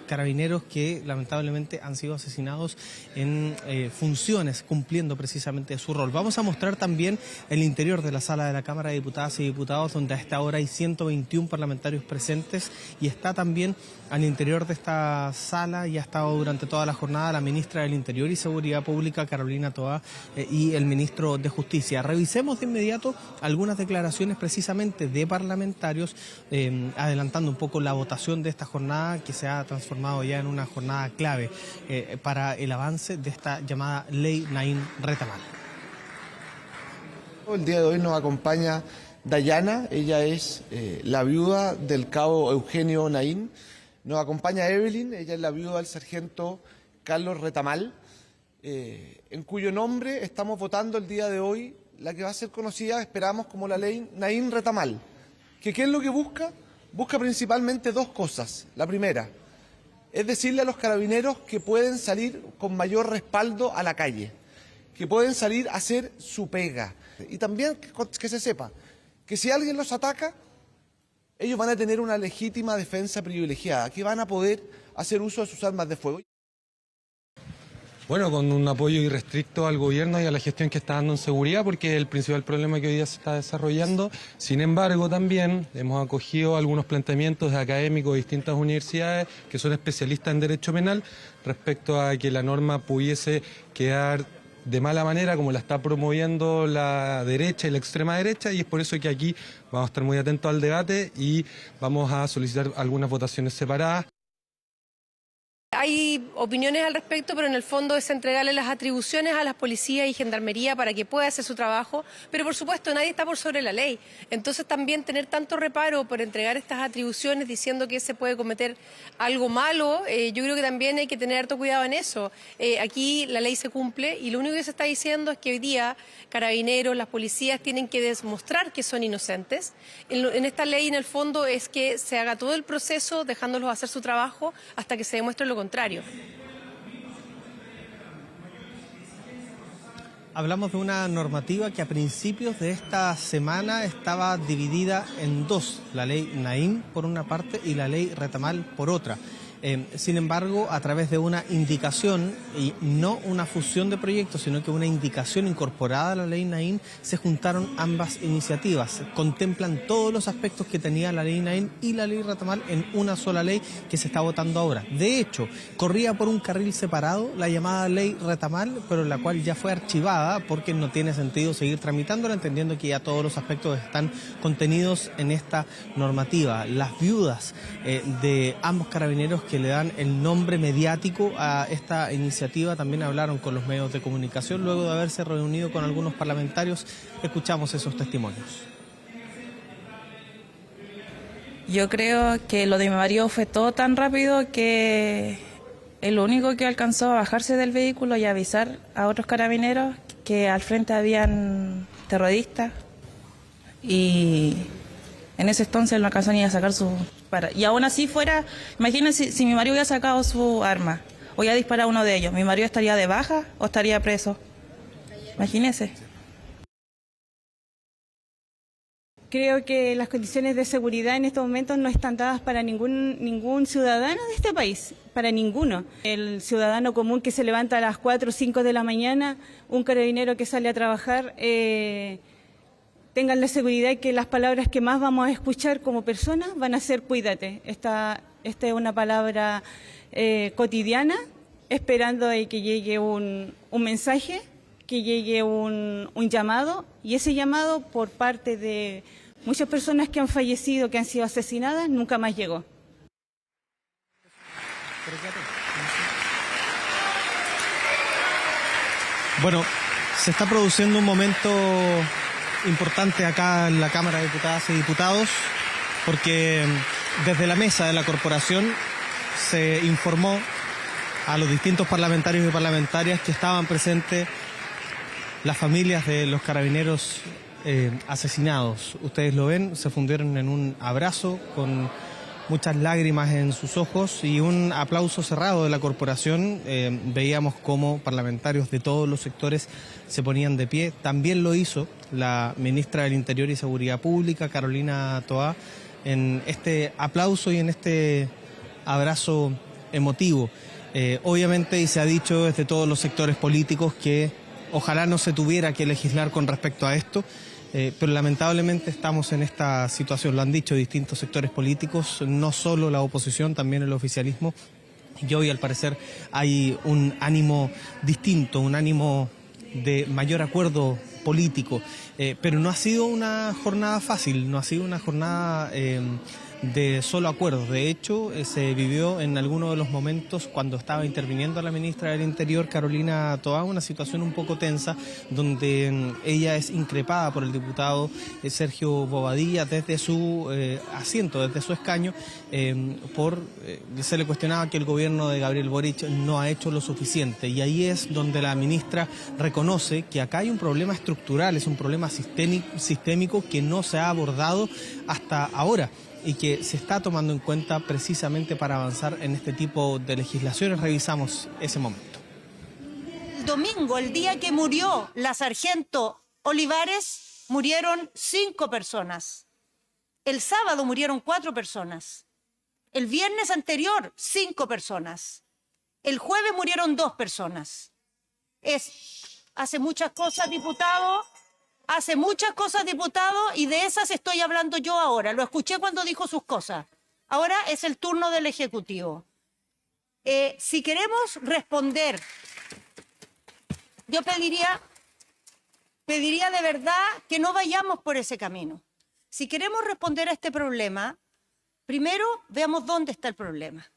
Speaker 14: carabineros que lamentablemente han sido asesinados en funciones, cumpliendo precisamente su rol. Vamos a mostrar también el interior de la sala de la Cámara de Diputadas y Diputados, donde a esta hora hay 121 parlamentarios presentes, y está también al interior de esta sala y ha estado durante toda la jornada la ministra del Interior y Seguridad Pública, Carolina Toá, y el ministro de Justicia. Revisemos de inmediato algunas declaraciones precisamente de parlamentarios, adelantando un poco la votación de esta jornada, que se ha transformado ya en una jornada clave para el avance de esta llamada Ley Naín Retamal.
Speaker 16: El día de hoy nos acompaña Dayana, ella es la viuda del cabo Eugenio Naín. Nos acompaña Evelyn, ella es la viuda del sargento Carlos Retamal, en cuyo nombre estamos votando el día de hoy la que va a ser conocida, esperamos, como la ley Naín Retamal. ¿Qué es lo que busca? Busca principalmente dos cosas. La primera es decirle a los carabineros que pueden salir con mayor respaldo a la calle, que pueden salir a hacer su pega. Y también que se sepa que si alguien los ataca, ellos van a tener una legítima defensa privilegiada, que van a poder hacer uso de sus armas de fuego.
Speaker 17: Bueno, con un apoyo irrestricto al gobierno y a la gestión que está dando en seguridad, porque es el principal problema que hoy día se está desarrollando. Sin embargo, también hemos acogido algunos planteamientos de académicos de distintas universidades que son especialistas en derecho penal respecto a que la norma pudiese quedar de mala manera como la está promoviendo la derecha y la extrema derecha, y es por eso que aquí vamos a estar muy atentos al debate y vamos a solicitar algunas votaciones separadas.
Speaker 18: Hay opiniones al respecto, pero en el fondo es entregarle las atribuciones a las policías y gendarmería para que pueda hacer su trabajo, pero por supuesto nadie está por sobre la ley. Entonces también tener tanto reparo por entregar estas atribuciones diciendo que se puede cometer algo malo, yo creo que también hay que tener harto cuidado en eso. Aquí la ley se cumple y lo único que se está diciendo es que hoy día Carabineros, las policías tienen que demostrar que son inocentes. En esta ley en el fondo es que se haga todo el proceso dejándolos hacer su trabajo hasta que se demuestre lo contrario.
Speaker 14: Hablamos de una normativa que a principios de esta semana estaba dividida en dos, la ley Naim por una parte y la ley Retamal por otra. Sin embargo, a través de una indicación, y no una fusión de proyectos, sino que una indicación incorporada a la ley Naim, se juntaron ambas iniciativas. Contemplan todos los aspectos que tenía la ley Naim y la ley Retamal en una sola ley que se está votando ahora. De hecho, corría por un carril separado la llamada ley Retamal, pero la cual ya fue archivada porque no tiene sentido seguir tramitándola, entendiendo que ya todos los aspectos están contenidos en esta normativa. Las viudas de ambos carabineros que le dan el nombre mediático a esta iniciativa también hablaron con los medios de comunicación luego de haberse reunido con algunos parlamentarios. Escuchamos esos testimonios.
Speaker 19: Yo creo que lo de mi marido fue todo tan rápido que el único que alcanzó a bajarse del vehículo y avisar a otros carabineros que al frente habían terroristas, y en ese entonces no alcanzó ni a sacar su... Y aún así fuera, imagínense si mi marido hubiera sacado su arma o hubiera disparado a uno de ellos, ¿mi marido estaría de baja o estaría preso? Imagínense.
Speaker 20: Creo que las condiciones de seguridad en estos momentos no están dadas para ningún ciudadano de este país, para ninguno. El ciudadano común que se levanta a las 4 o 5 de la mañana, un carabinero que sale a trabajar, tengan la seguridad que las palabras que más vamos a escuchar como personas van a ser cuídate. Esta es una palabra cotidiana, esperando a que llegue un mensaje, que llegue un llamado, y ese llamado por parte de muchas personas que han fallecido, que han sido asesinadas, nunca más llegó.
Speaker 14: Bueno, se está produciendo un momento importante acá en la Cámara de Diputadas y Diputados, porque desde la mesa de la corporación se informó a los distintos parlamentarios y parlamentarias que estaban presentes las familias de los carabineros asesinados. Ustedes lo ven, se fundieron en un abrazo con muchas lágrimas en sus ojos y un aplauso cerrado de la corporación. Veíamos cómo parlamentarios de todos los sectores se ponían de pie. También lo hizo la ministra del Interior y Seguridad Pública, Carolina Toá, en este aplauso y en este abrazo emotivo. Obviamente, y se ha dicho desde todos los sectores políticos que ojalá no se tuviera que legislar con respecto a esto, pero lamentablemente estamos en esta situación. Lo han dicho distintos sectores políticos, no solo la oposición, también el oficialismo. Y hoy, al parecer, hay un ánimo distinto, un ánimo de mayor acuerdo político, pero no ha sido una jornada fácil, no ha sido una jornada de solo acuerdos. De hecho, se vivió en algunos de los momentos cuando estaba interviniendo la ministra del Interior, Carolina Toá, una situación un poco tensa, donde ella es increpada por el diputado Sergio Bobadilla desde su asiento, desde su escaño, se le cuestionaba que el gobierno de Gabriel Boric no ha hecho lo suficiente, y ahí es donde la ministra reconoce que acá hay un problema estructural, es un problema sistémico que no se ha abordado hasta ahora, y que se está tomando en cuenta precisamente para avanzar en este tipo de legislaciones. Revisamos ese momento.
Speaker 21: El domingo, el día que murió la sargento Olivares, murieron 5 personas. El sábado murieron 4 personas. El viernes anterior, 5 personas. El jueves murieron 2 personas. hace muchas cosas, diputado, y de esas estoy hablando yo ahora. Lo escuché cuando dijo sus cosas. Ahora es el turno del Ejecutivo. Si queremos responder, yo pediría de verdad que no vayamos por ese camino. Si queremos responder a este problema, primero veamos dónde está el problema.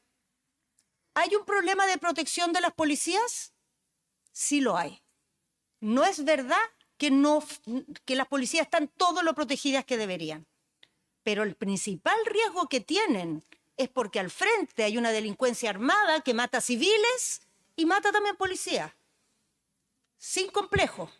Speaker 21: ¿Hay un problema de protección de las policías? Sí lo hay. No es verdad que las policías están todo lo protegidas que deberían. Pero el principal riesgo que tienen es porque al frente hay una delincuencia armada que mata civiles y mata también policías. Sin complejo.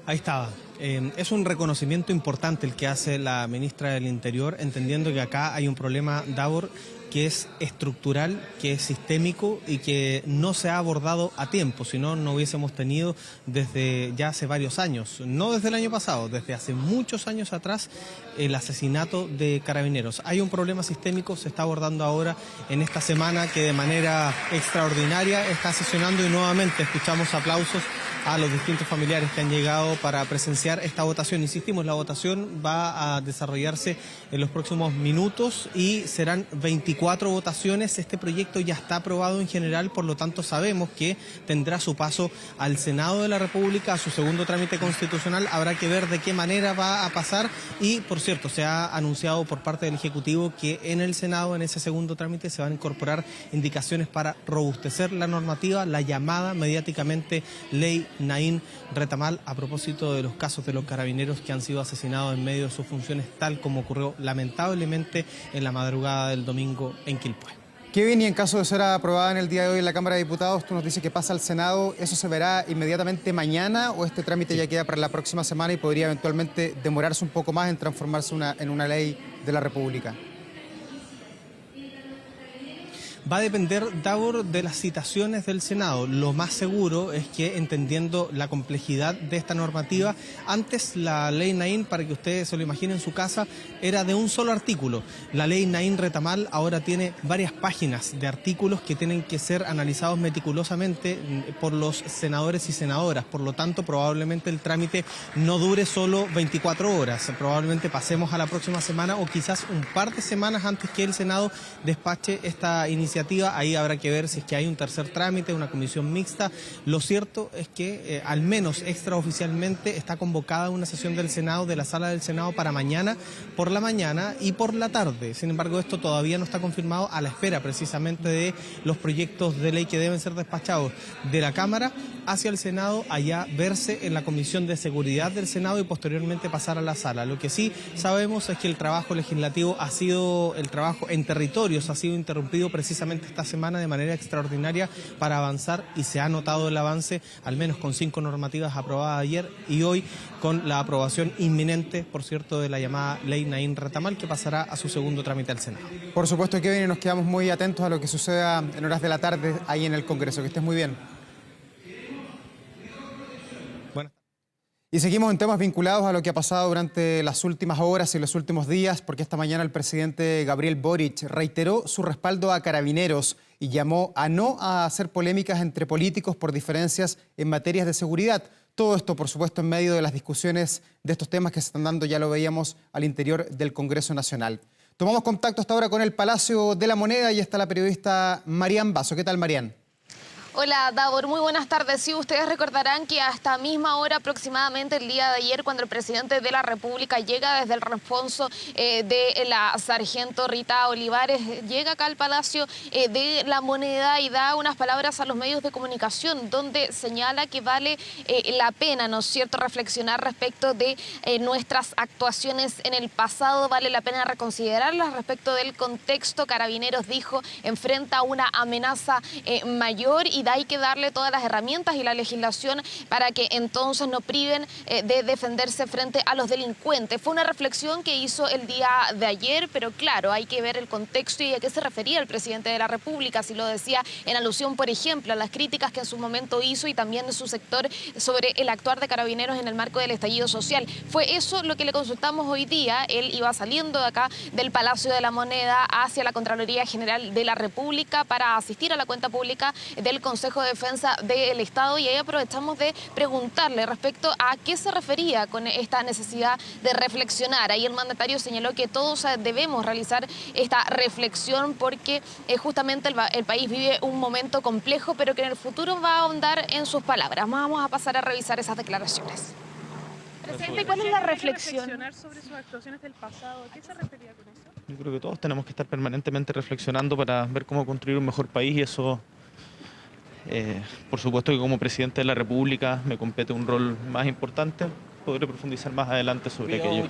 Speaker 14: Ahí estaba. Es un reconocimiento importante el que hace la ministra del Interior, entendiendo que acá hay un problema, Davor, que es estructural, que es sistémico y que no se ha abordado a tiempo, si no, no hubiésemos tenido desde ya hace varios años, no desde el año pasado, desde hace muchos años atrás, el asesinato de carabineros. Hay un problema sistémico, se está abordando ahora en esta semana que de manera extraordinaria está sesionando y nuevamente escuchamos aplausos a los distintos familiares que han llegado para presenciar esta votación. Insistimos, la votación va a desarrollarse en los próximos minutos y serán 24 votaciones. Este proyecto ya está aprobado en general, por lo tanto sabemos que tendrá su paso al Senado de la República, a su segundo trámite constitucional. Habrá que ver de qué manera va a pasar y, por cierto, se ha anunciado por parte del Ejecutivo que en el Senado, en ese segundo trámite, se van a incorporar indicaciones para robustecer la normativa, la llamada mediáticamente Ley Naín Retamal, a propósito de los casos de los carabineros que han sido asesinados en medio de sus funciones, tal como ocurrió lamentablemente en la madrugada del domingo en Quilpué.
Speaker 2: Kevin, y en caso de ser aprobada en el día de hoy en la Cámara de Diputados, tú nos dices que pasa al Senado, ¿eso se verá inmediatamente mañana o este trámite ya queda para la próxima semana y podría eventualmente demorarse un poco más en transformarse en una ley de la República?
Speaker 14: Va a depender, Davor, de las citaciones del Senado. Lo más seguro es que, entendiendo la complejidad de esta normativa, antes la ley Naín, para que ustedes se lo imaginen en su casa, era de un solo artículo. La ley Naín Retamal ahora tiene varias páginas de artículos que tienen que ser analizados meticulosamente por los senadores y senadoras. Por lo tanto, probablemente el trámite no dure solo 24 horas. Probablemente pasemos a la próxima semana o quizás un par de semanas antes que el Senado despache esta iniciativa. Ahí habrá que ver si es que hay un tercer trámite, una comisión mixta. Lo cierto es que, al menos extraoficialmente, está convocada una sesión del Senado, de la sala del Senado, para mañana por la mañana y por la tarde. Sin embargo, esto todavía no está confirmado, a la espera precisamente de los proyectos de ley que deben ser despachados de la Cámara hacia el Senado, allá verse en la Comisión de Seguridad del Senado y posteriormente pasar a la sala. Lo que sí sabemos es que el trabajo legislativo el trabajo en territorios ha sido interrumpido precisamente esta semana de manera extraordinaria para avanzar, y se ha notado el avance, al menos con 5 normativas aprobadas ayer y hoy, con la aprobación inminente, por cierto, de la llamada Ley Naín Retamal, que pasará a su segundo trámite al Senado.
Speaker 2: Por supuesto, Kevin, y nos quedamos muy atentos a lo que suceda en horas de la tarde ahí en el Congreso. Que estés muy bien. Y seguimos en temas vinculados a lo que ha pasado durante las últimas horas y los últimos días, porque esta mañana el presidente Gabriel Boric reiteró su respaldo a Carabineros y llamó a no hacer polémicas entre políticos por diferencias en materias de seguridad. Todo esto, por supuesto, en medio de las discusiones de estos temas que se están dando, ya lo veíamos, al interior del Congreso Nacional. Tomamos contacto hasta ahora con el Palacio de la Moneda y está la periodista Marian Basso. ¿Qué tal, Marian?
Speaker 1: Hola, Davor, muy buenas tardes. Sí, ustedes recordarán que a esta misma hora aproximadamente el día de ayer, cuando el presidente de la República llega desde el responso de la sargento Rita Olivares, llega acá al Palacio de la Moneda y da unas palabras a los medios de comunicación, donde señala que vale la pena, ¿no es cierto?, reflexionar respecto de nuestras actuaciones en el pasado, vale la pena reconsiderarlas respecto del contexto. Carabineros, dijo, enfrenta una amenaza mayor y y hay que darle todas las herramientas y la legislación para que entonces no priven de defenderse frente a los delincuentes. Fue una reflexión que hizo el día de ayer, pero claro, hay que ver el contexto y a qué se refería el presidente de la República, si lo decía en alusión, por ejemplo, a las críticas que en su momento hizo y también de su sector sobre el actuar de Carabineros en el marco del estallido social. Fue eso lo que le consultamos hoy día. Él iba saliendo de acá del Palacio de la Moneda hacia la Contraloría General de la República para asistir a la cuenta pública del Consejo de Defensa del Estado, y ahí aprovechamos de preguntarle respecto a qué se refería con esta necesidad de reflexionar. Ahí el mandatario señaló que todos debemos realizar esta reflexión porque justamente el país vive un momento complejo, pero que en el futuro va a ahondar en sus palabras. Vamos a pasar a revisar esas declaraciones. Presidente, ¿cuál es la reflexión?
Speaker 5: Reflexionar sobre sus actuaciones del pasado. ¿A qué se refería con eso?
Speaker 3: Yo creo que todos tenemos que estar permanentemente reflexionando para ver cómo construir un mejor país, y eso, por supuesto que como presidente de la República me compete un rol más importante. Podré profundizar más adelante sobre aquello.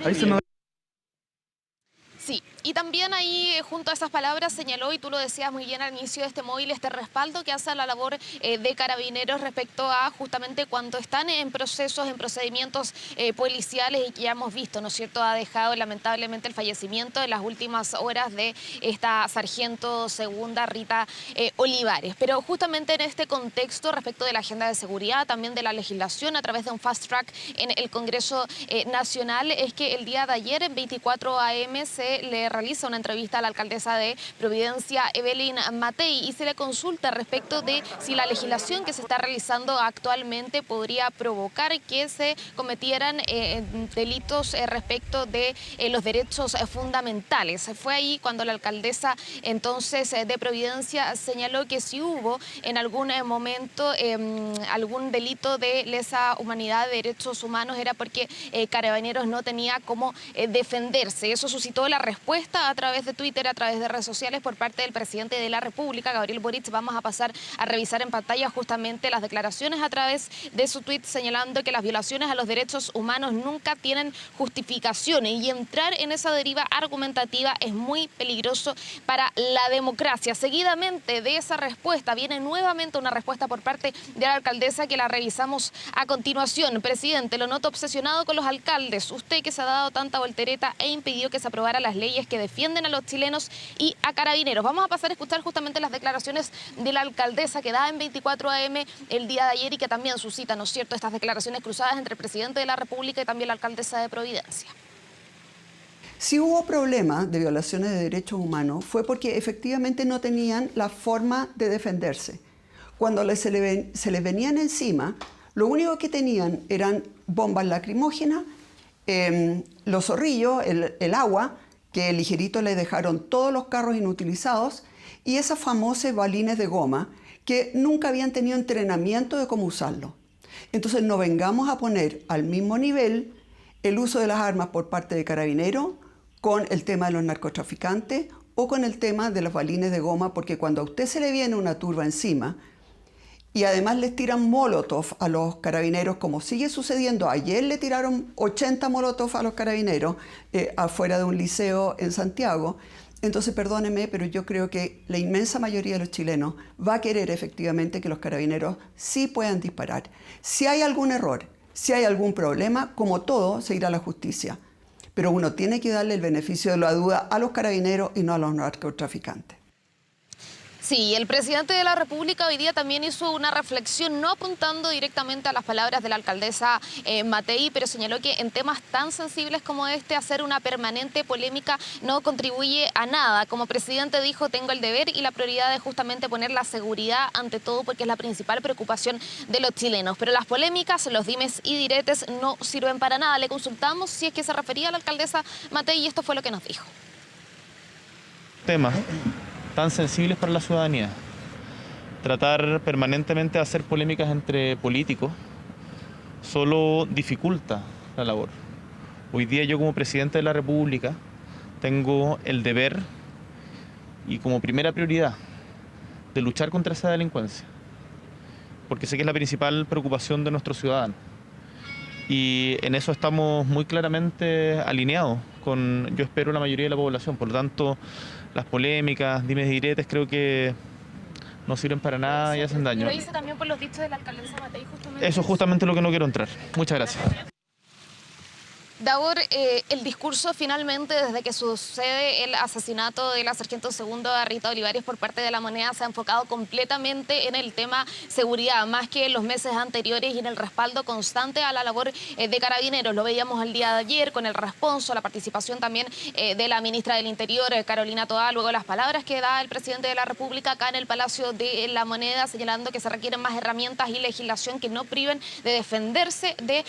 Speaker 1: Sí, y también ahí junto a esas palabras señaló, y tú lo decías muy bien al inicio de este móvil, este respaldo que hace a la labor de Carabineros respecto a justamente cuando están en procesos, en procedimientos policiales, y que ya hemos visto, ¿no es cierto?, ha dejado lamentablemente el fallecimiento en las últimas horas de esta sargento segunda Rita Olivares. Pero justamente en este contexto respecto de la agenda de seguridad, también de la legislación a través de un fast track en el Congreso Nacional, es que el día de ayer en 24 AM se le realiza una entrevista a la alcaldesa de Providencia, Evelyn Matei, y se le consulta respecto de si la legislación que se está realizando actualmente podría provocar que se cometieran delitos respecto de los derechos fundamentales. Fue ahí cuando la alcaldesa entonces de Providencia señaló que si hubo en algún momento algún delito de lesa humanidad, de derechos humanos, era porque Carabineros no tenía cómo defenderse. Eso suscitó la respuesta a través de Twitter, a través de redes sociales por parte del presidente de la República, Gabriel Boric. Vamos a pasar a revisar en pantalla justamente las declaraciones a través de su tweet, señalando que las violaciones a los derechos humanos nunca tienen justificaciones, y entrar en esa deriva argumentativa es muy peligroso para la democracia. Seguidamente de esa respuesta viene nuevamente una respuesta por parte de la alcaldesa, que la revisamos a continuación. Presidente, lo noto obsesionado con los alcaldes. Usted que se ha dado tanta voltereta e impidió que se aprobaran las leyes que defienden a los chilenos y a Carabineros. Vamos a pasar a escuchar justamente las declaraciones de la alcaldesa que da en 24 AM el día de ayer, y que también suscitan, ¿no es cierto?, estas declaraciones cruzadas entre el presidente de la República y también la alcaldesa de Providencia.
Speaker 22: Si hubo problemas de violaciones de derechos humanos fue porque efectivamente no tenían la forma de defenderse. Cuando se les venían encima, lo único que tenían eran bombas lacrimógenas, los zorrillos, el agua, que ligerito le dejaron todos los carros inutilizados, y esas famosas balines de goma que nunca habían tenido entrenamiento de cómo usarlo. Entonces no vengamos a poner al mismo nivel el uso de las armas por parte de Carabineros con el tema de los narcotraficantes o con el tema de los balines de goma, porque cuando a usted se le viene una turba encima y además les tiran molotov a los Carabineros, como sigue sucediendo. Ayer le tiraron 80 molotov a los Carabineros afuera de un liceo en Santiago. Entonces, perdóneme, pero yo creo que la inmensa mayoría de los chilenos va a querer efectivamente que los Carabineros sí puedan disparar. Si hay algún error, si hay algún problema, como todo, se irá a la justicia. Pero uno tiene que darle el beneficio de la duda a los Carabineros y no a los narcotraficantes.
Speaker 1: Sí, el presidente de la República hoy día también hizo una reflexión, no apuntando directamente a las palabras de la alcaldesa Matei, pero señaló que en temas tan sensibles como este, hacer una permanente polémica no contribuye a nada. Como presidente dijo, tengo el deber y la prioridad de justamente poner la seguridad ante todo, porque es la principal preocupación de los chilenos. Pero las polémicas, los dimes y diretes no sirven para nada. Le consultamos si es que se refería a la alcaldesa Matei y esto fue lo que nos dijo.
Speaker 3: Temas tan sensibles para la ciudadanía. Tratar permanentemente de hacer polémicas entre políticos solo dificulta la labor. Hoy día yo, como presidente de la República, tengo el deber y como primera prioridad de luchar contra esa delincuencia, porque sé que es la principal preocupación de nuestros ciudadanos. Y en eso estamos muy claramente alineados con, yo espero, la mayoría de la población. Por lo tanto, las polémicas, dimes y diretes, creo que
Speaker 4: no sirven para nada y hacen daño.
Speaker 1: Lo dice también por los dichos de la alcaldesa Matei, justamente.
Speaker 4: Eso es justamente lo que no quiero entrar. Muchas gracias.
Speaker 1: Davor, el discurso finalmente desde que sucede el asesinato de la sargento segunda Rita Olivares por parte de La Moneda se ha enfocado completamente en el tema seguridad, más que en los meses anteriores y en el respaldo constante a la labor de Carabineros. Lo veíamos el día de ayer con el responso, la participación también de la ministra del Interior, Carolina Toá, luego las palabras que da el presidente de la República acá en el Palacio de La Moneda, señalando que se requieren más herramientas y legislación que no priven de defenderse de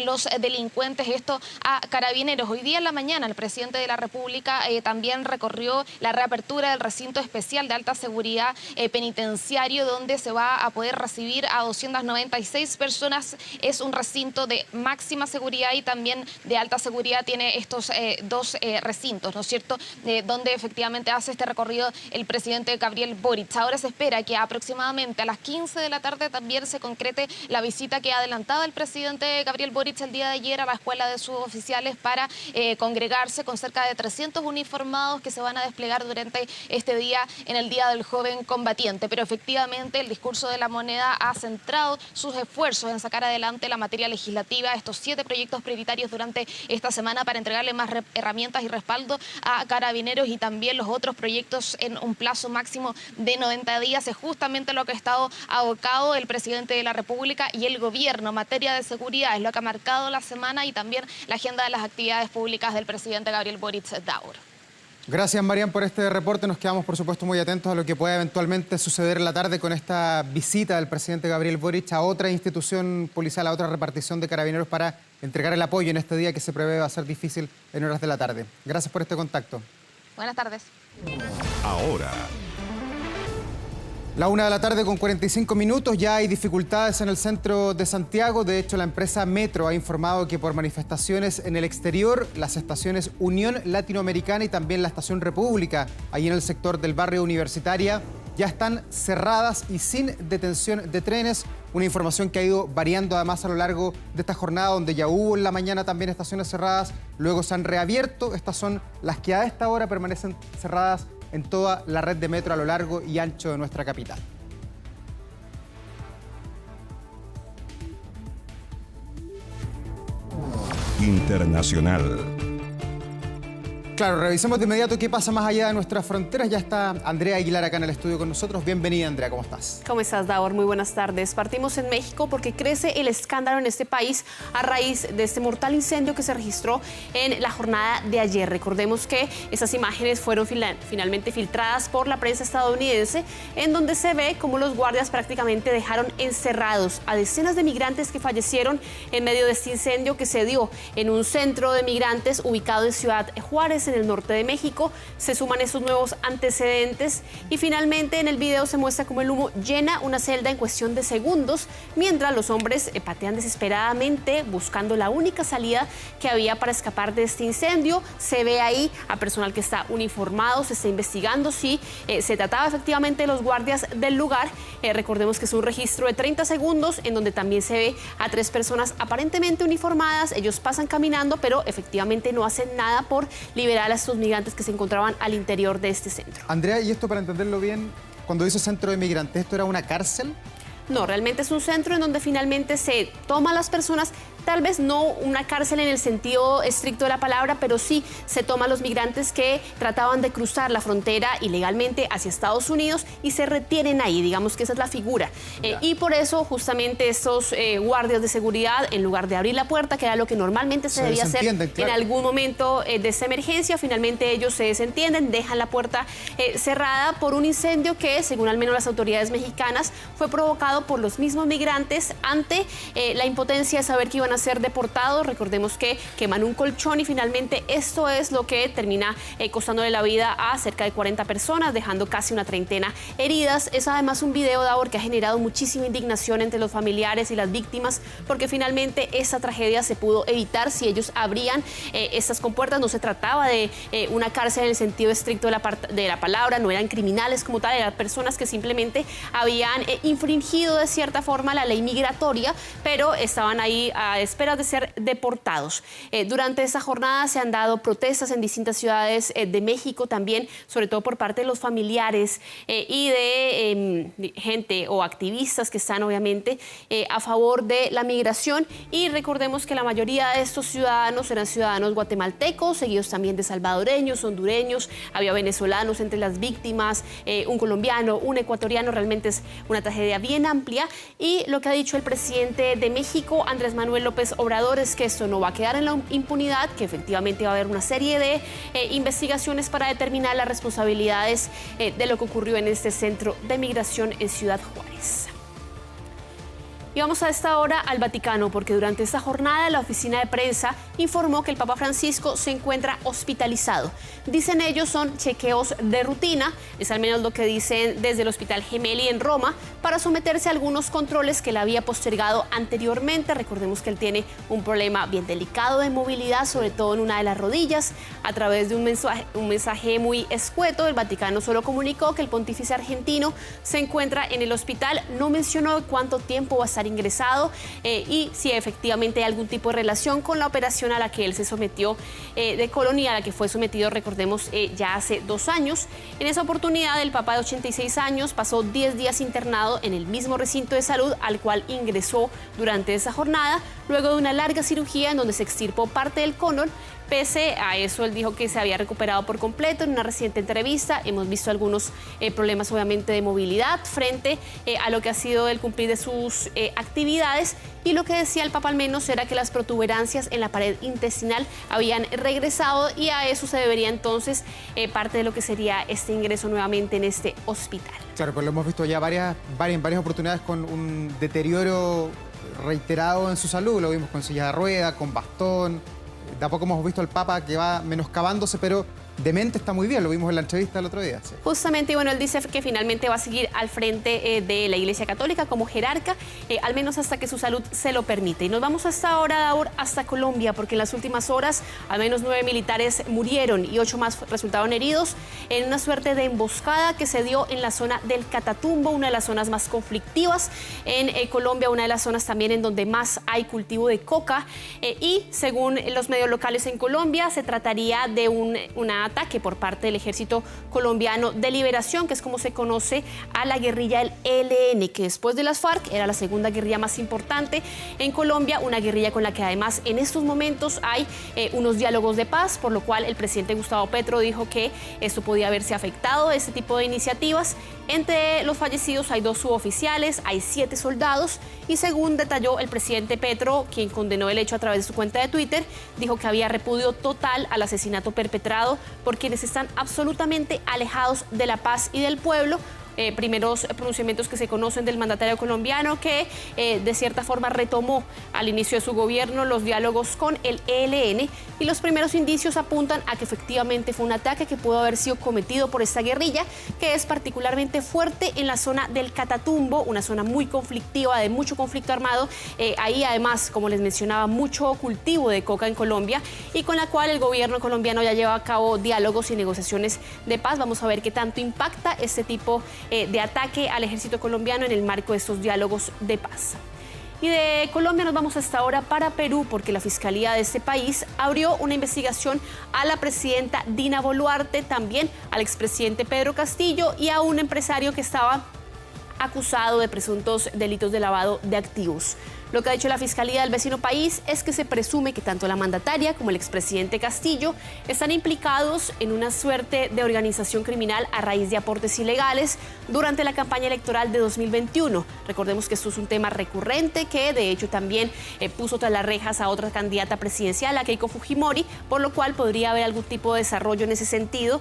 Speaker 1: los delincuentes. Esto a Carabineros. Hoy día en la mañana el presidente de la República también recorrió la reapertura del recinto especial de alta seguridad penitenciario, donde se va a poder recibir a 296 personas. Es un recinto de máxima seguridad y también de alta seguridad. Tiene estos dos recintos, ¿no es cierto?, donde efectivamente hace este recorrido el presidente Gabriel Boric. Ahora se espera que aproximadamente a las 15 de la tarde también se concrete la visita que adelantaba el presidente Gabriel Boric el día de ayer a la escuela de suboficiales para congregarse con cerca de 300 uniformados que se van a desplegar durante este día en el Día del Joven Combatiente. Pero efectivamente el discurso de La Moneda ha centrado sus esfuerzos en sacar adelante la materia legislativa, estos 7 proyectos prioritarios durante esta semana para entregarle más herramientas y respaldo a Carabineros, y también los otros proyectos en un plazo máximo de 90 días. Es justamente lo que ha estado abocado el presidente de la República y el gobierno en materia de seguridad. Es lo que ha marcado la semana y también la agenda de las actividades públicas del presidente Gabriel Boric. Davor.
Speaker 2: Gracias, Marian, por este reporte. Nos quedamos, por supuesto, muy atentos a lo que pueda eventualmente suceder en la tarde con esta visita del presidente Gabriel Boric a otra institución policial, a otra repartición de Carabineros para entregar el apoyo en este día que se prevé va a ser difícil en horas de la tarde. Gracias por este contacto.
Speaker 1: Buenas tardes.
Speaker 6: Ahora.
Speaker 2: La 1 de la tarde con 45 minutos, ya hay dificultades en el centro de Santiago. De hecho, la empresa Metro ha informado que por manifestaciones en el exterior, las estaciones Unión Latinoamericana y también la estación República, ahí en el sector del barrio Universitaria, ya están cerradas y sin detención de trenes. Una información que ha ido variando además a lo largo de esta jornada, donde ya hubo en la mañana también estaciones cerradas, luego se han reabierto. Estas son las que a esta hora permanecen cerradas en toda la red de metro a lo largo y ancho de nuestra capital.
Speaker 6: Internacional.
Speaker 2: Claro, revisemos de inmediato qué pasa más allá de nuestras fronteras. Ya está Andrea Aguilar acá en el estudio con nosotros. Bienvenida, Andrea, ¿cómo estás?
Speaker 23: ¿Cómo estás, Davor? Muy buenas tardes. Partimos en México porque crece el escándalo en este país a raíz de este mortal incendio que se registró en la jornada de ayer. Recordemos que esas imágenes fueron finalmente filtradas por la prensa estadounidense, en donde se ve cómo los guardias prácticamente dejaron encerrados a decenas de migrantes que fallecieron en medio de este incendio que se dio en un centro de migrantes ubicado en Ciudad Juárez, en el norte de México. Se suman esos nuevos antecedentes y finalmente en el video se muestra cómo el humo llena una celda en cuestión de segundos, mientras los hombres patean desesperadamente buscando la única salida que había para escapar de este incendio. Se ve ahí a personal que está uniformado, se está investigando si se trataba efectivamente de los guardias del lugar. Recordemos que es un registro de 30 segundos en donde también se ve a 3 personas aparentemente uniformadas. Ellos pasan caminando, pero efectivamente no hacen nada por liberar a estos migrantes que se encontraban al interior de este centro.
Speaker 2: Andrea, y esto para entenderlo bien, cuando dice centro de migrantes, ¿esto era una cárcel?
Speaker 23: No, realmente es un centro en donde finalmente se toma a las personas, tal vez no una cárcel en el sentido estricto de la palabra, pero sí se toma a los migrantes que trataban de cruzar la frontera ilegalmente hacia Estados Unidos y se retienen ahí, digamos que esa es la figura. Y por eso justamente estos guardias de seguridad, en lugar de abrir la puerta, que era lo que normalmente se debía hacer en algún momento de esta emergencia, finalmente ellos se desentienden, dejan la puerta cerrada por un incendio que, según al menos las autoridades mexicanas, fue provocado por los mismos migrantes ante la impotencia de saber que iban a ser deportados. Recordemos que queman un colchón y finalmente esto es lo que termina costándole la vida a cerca de 40 personas, dejando casi una treintena heridas. Es además un video, Davor, que ha generado muchísima indignación entre los familiares y las víctimas, porque finalmente esa tragedia se pudo evitar si ellos abrían estas compuertas. No se trataba de una cárcel en el sentido estricto de la palabra, no eran criminales como tal, eran personas que simplemente habían infringido cumplido de cierta forma la ley migratoria, pero estaban ahí a espera de ser deportados. Durante esta jornada se han dado protestas en distintas ciudades de México también, sobre todo por parte de los familiares y de gente o activistas que están obviamente a favor de la migración. Y recordemos que la mayoría de estos ciudadanos eran ciudadanos guatemaltecos, seguidos también de salvadoreños, hondureños, había venezolanos entre las víctimas, un colombiano, un ecuatoriano. Realmente es una tragedia bien amplia, y lo que ha dicho el presidente de México, Andrés Manuel López Obrador, es que esto no va a quedar en la impunidad, que efectivamente va a haber una serie de investigaciones para determinar las responsabilidades de lo que ocurrió en este centro de migración en Ciudad Juárez. Y vamos a esta hora al Vaticano, porque durante esta jornada la oficina de prensa informó que el Papa Francisco se encuentra hospitalizado. Dicen ellos son chequeos de rutina, es al menos lo que dicen desde el Hospital Gemelli en Roma, para someterse a algunos controles que él había postergado anteriormente. Recordemos que él tiene un problema bien delicado de movilidad, sobre todo en una de las rodillas. A través de un mensaje muy escueto, el Vaticano solo comunicó que el pontífice argentino se encuentra en el hospital, no mencionó cuánto tiempo va a estar ingresado y si efectivamente hay algún tipo de relación con la operación a la que él se sometió de colon y a la que fue sometido, recordemos, ya hace 2 años. En esa oportunidad, el Papa de 86 años pasó 10 días internado en el mismo recinto de salud al cual ingresó durante esa jornada, luego de una larga cirugía en donde se extirpó parte del colon. Pese a eso, él dijo que se había recuperado por completo. En una reciente entrevista hemos visto algunos problemas obviamente de movilidad frente a lo que ha sido el cumplir de sus actividades, y lo que decía el Papa al menos era que las protuberancias en la pared intestinal habían regresado, y a eso se debería entonces parte de lo que sería este ingreso nuevamente en este hospital.
Speaker 2: Claro, pues lo hemos visto ya en varias oportunidades con un deterioro reiterado en su salud. Lo vimos con silla de rueda, con bastón. De a poco hemos visto al Papa que va menoscabándose, pero de mente está muy bien, lo vimos en la entrevista el otro día. Sí.
Speaker 23: Justamente, y bueno, él dice que finalmente va a seguir al frente de la Iglesia Católica como jerarca, al menos hasta que su salud se lo permite. Y nos vamos hasta ahora, hasta Colombia, porque en las últimas horas al menos 9 militares murieron y 8 más resultaron heridos en una suerte de emboscada que se dio en la zona del Catatumbo, una de las zonas más conflictivas en Colombia, una de las zonas también en donde más hay cultivo de coca, y según los medios locales en Colombia se trataría de una ataque por parte del Ejército Colombiano de Liberación, que es como se conoce a la guerrilla del ELN, que después de las FARC era la segunda guerrilla más importante en Colombia, una guerrilla con la que además en estos momentos hay unos diálogos de paz, por lo cual el presidente Gustavo Petro dijo que esto podía haberse afectado, este tipo de iniciativas. Entre los fallecidos hay 2 suboficiales, hay 7 soldados, y según detalló el presidente Petro, quien condenó el hecho a través de su cuenta de Twitter, dijo que había repudio total al asesinato perpetrado por quienes están absolutamente alejados de la paz y del pueblo. Primeros pronunciamientos que se conocen del mandatario colombiano, que de cierta forma retomó al inicio de su gobierno los diálogos con el ELN, y los primeros indicios apuntan a que efectivamente fue un ataque que pudo haber sido cometido por esta guerrilla, que es particularmente fuerte en la zona del Catatumbo, una zona muy conflictiva, de mucho conflicto armado. Ahí además, como les mencionaba, mucho cultivo de coca en Colombia, y con la cual el gobierno colombiano ya lleva a cabo diálogos y negociaciones de paz. Vamos a ver qué tanto impacta este tipo de ataque al ejército colombiano en el marco de estos diálogos de paz. Y de Colombia nos vamos hasta ahora para Perú, porque la Fiscalía de este país abrió una investigación a la presidenta Dina Boluarte, también al expresidente Pedro Castillo y a un empresario que estaba acusado de presuntos delitos de lavado de activos. Lo que ha dicho la Fiscalía del vecino país es que se presume que tanto la mandataria como el expresidente Castillo están implicados en una suerte de organización criminal a raíz de aportes ilegales durante la campaña electoral de 2021. Recordemos que esto es un tema recurrente que de hecho también puso tras las rejas a otra candidata presidencial, a Keiko Fujimori, por lo cual podría haber algún tipo de desarrollo en ese sentido,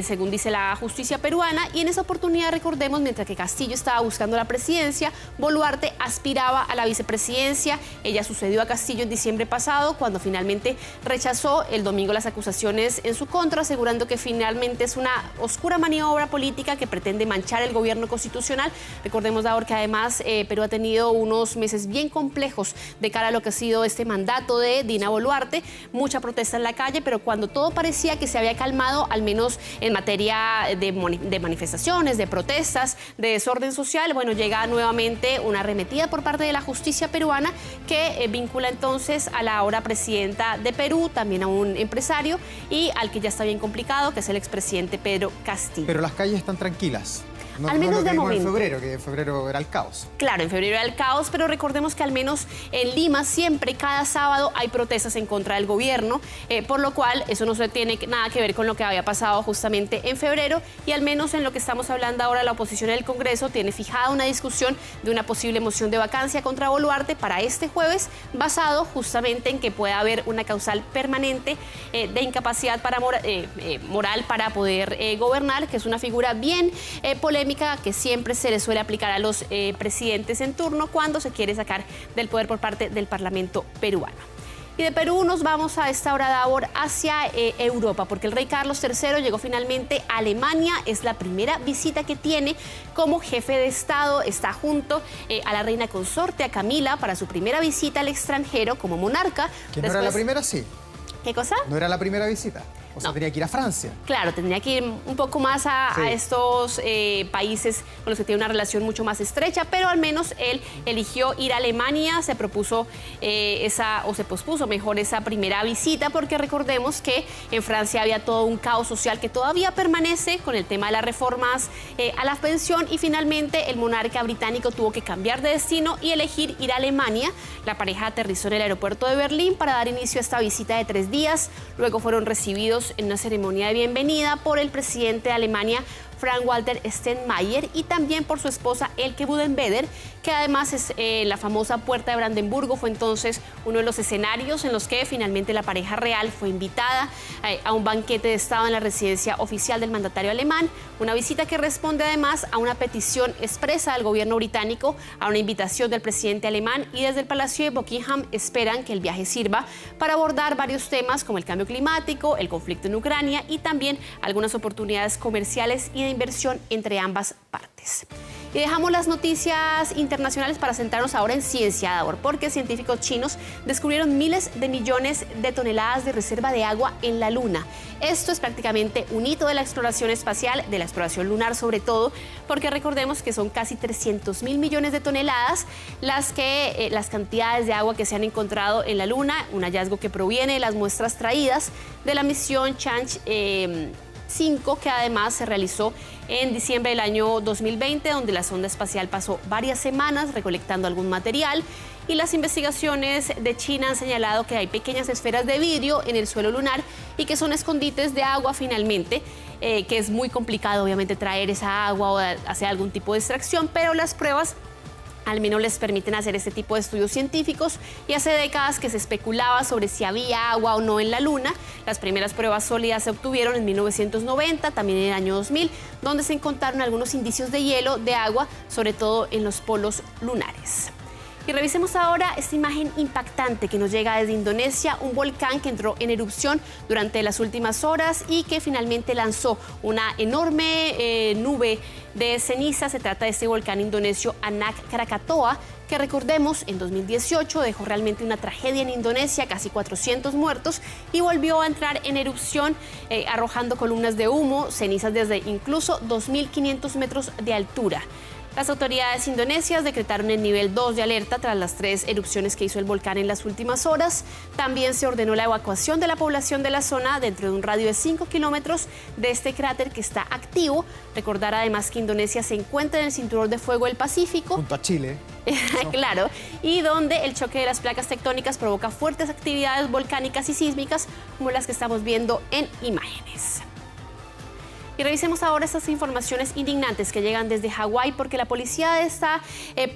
Speaker 23: según dice la justicia peruana. Y en esa oportunidad, recordemos, mientras que Castillo estaba buscando la presidencia, Boluarte aspiraba a la vicepresidencia presidencia. Ella sucedió a Castillo en diciembre pasado, cuando finalmente rechazó el domingo las acusaciones en su contra, asegurando que finalmente es una oscura maniobra política que pretende manchar el gobierno constitucional. Recordemos, Daor, que además Perú ha tenido unos meses bien complejos de cara a lo que ha sido este mandato de Dina Boluarte. Mucha protesta en la calle, pero cuando todo parecía que se había calmado, al menos en materia de manifestaciones, de protestas, de desorden social, bueno, llega nuevamente una arremetida por parte de la justicia peruana que vincula entonces a la ahora presidenta de Perú, también a un empresario y al que ya está bien complicado, que es el expresidente Pedro Castillo.
Speaker 2: Pero las calles están tranquilas. No,
Speaker 23: al menos
Speaker 2: no lo que
Speaker 23: de
Speaker 2: vimos
Speaker 23: momento.
Speaker 2: en febrero, que en febrero era el caos.
Speaker 23: Claro, en febrero era el caos, pero recordemos que al menos en Lima siempre, cada sábado, hay protestas en contra del gobierno, por lo cual eso no se tiene nada que ver con lo que había pasado justamente en febrero, y al menos en lo que estamos hablando ahora, la oposición en el Congreso tiene fijada una discusión de una posible moción de vacancia contra Boluarte para este jueves, basado justamente en que pueda haber una causal permanente de incapacidad moral para poder gobernar, que es una figura bien polémica que siempre se le suele aplicar a los presidentes en turno cuando se quiere sacar del poder por parte del Parlamento peruano. Y de Perú nos vamos a esta hora, Daor, hacia Europa, porque el rey Carlos III llegó finalmente a Alemania. Es la primera visita que tiene como jefe de Estado. Está junto a la reina consorte, a Camila, para su primera visita al extranjero como monarca.
Speaker 2: ¿Que no era la primera? Sí.
Speaker 23: ¿Qué cosa?
Speaker 2: No era la primera visita. O sea, tenía que ir a Francia.
Speaker 23: Claro, tendría que ir un poco más a estos países con los que tiene una relación mucho más estrecha, pero al menos él eligió ir a Alemania, se propuso se pospuso mejor esa primera visita, porque recordemos que en Francia había todo un caos social que todavía permanece con el tema de las reformas a la pensión, y finalmente el monarca británico tuvo que cambiar de destino y elegir ir a Alemania. La pareja aterrizó en el aeropuerto de Berlín para dar inicio a esta visita de 3 días, luego fueron recibidos en una ceremonia de bienvenida por el presidente de Alemania, Frank-Walter Steinmeier, y también por su esposa Elke Budenbeder, que además es la famosa Puerta de Brandenburgo. Fue entonces uno de los escenarios en los que finalmente la pareja real fue invitada a un banquete de Estado en la residencia oficial del mandatario alemán, una visita que responde además a una petición expresa del gobierno británico, a una invitación del presidente alemán, y desde el Palacio de Buckingham esperan que el viaje sirva para abordar varios temas como el cambio climático, el conflicto en Ucrania y también algunas oportunidades comerciales y de inversión entre ambas partes. Y dejamos las noticias internacionales para centrarnos ahora en ciencia, Daor, porque científicos chinos descubrieron miles de millones de toneladas de reserva de agua en la Luna. Esto es prácticamente un hito de la exploración espacial, de la exploración lunar sobre todo, porque recordemos que son casi 300.000 millones de toneladas las cantidades de agua que se han encontrado en la Luna, un hallazgo que proviene de las muestras traídas de la misión Chang'e 5, que además se realizó en diciembre del año 2020, donde la sonda espacial pasó varias semanas recolectando algún material, y las investigaciones de China han señalado que hay pequeñas esferas de vidrio en el suelo lunar y que son escondites de agua finalmente, que es muy complicado obviamente traer esa agua o hacer algún tipo de extracción, pero las pruebas al menos les permiten hacer este tipo de estudios científicos, y hace décadas que se especulaba sobre si había agua o no en la Luna. Las primeras pruebas sólidas se obtuvieron en 1990, también en el año 2000, donde se encontraron algunos indicios de hielo, de agua, sobre todo en los polos lunares. Y revisemos ahora esta imagen impactante que nos llega desde Indonesia, un volcán que entró en erupción durante las últimas horas y que finalmente lanzó una enorme nube de ceniza. Se trata de este volcán indonesio Anak Krakatoa, que recordemos en 2018 dejó realmente una tragedia en Indonesia, casi 400 muertos, y volvió a entrar en erupción arrojando columnas de humo, cenizas desde incluso 2.500 metros de altura. Las autoridades indonesias decretaron el nivel 2 de alerta tras las 3 erupciones que hizo el volcán en las últimas horas. También se ordenó la evacuación de la población de la zona dentro de un radio de 5 kilómetros de este cráter que está activo. Recordar además que Indonesia se encuentra en el cinturón de fuego del Pacífico.
Speaker 2: Junto a Chile.
Speaker 23: Claro, y donde el choque de las placas tectónicas provoca fuertes actividades volcánicas y sísmicas como las que estamos viendo en imágenes. Y revisemos ahora estas informaciones indignantes que llegan desde Hawái, porque la policía de esta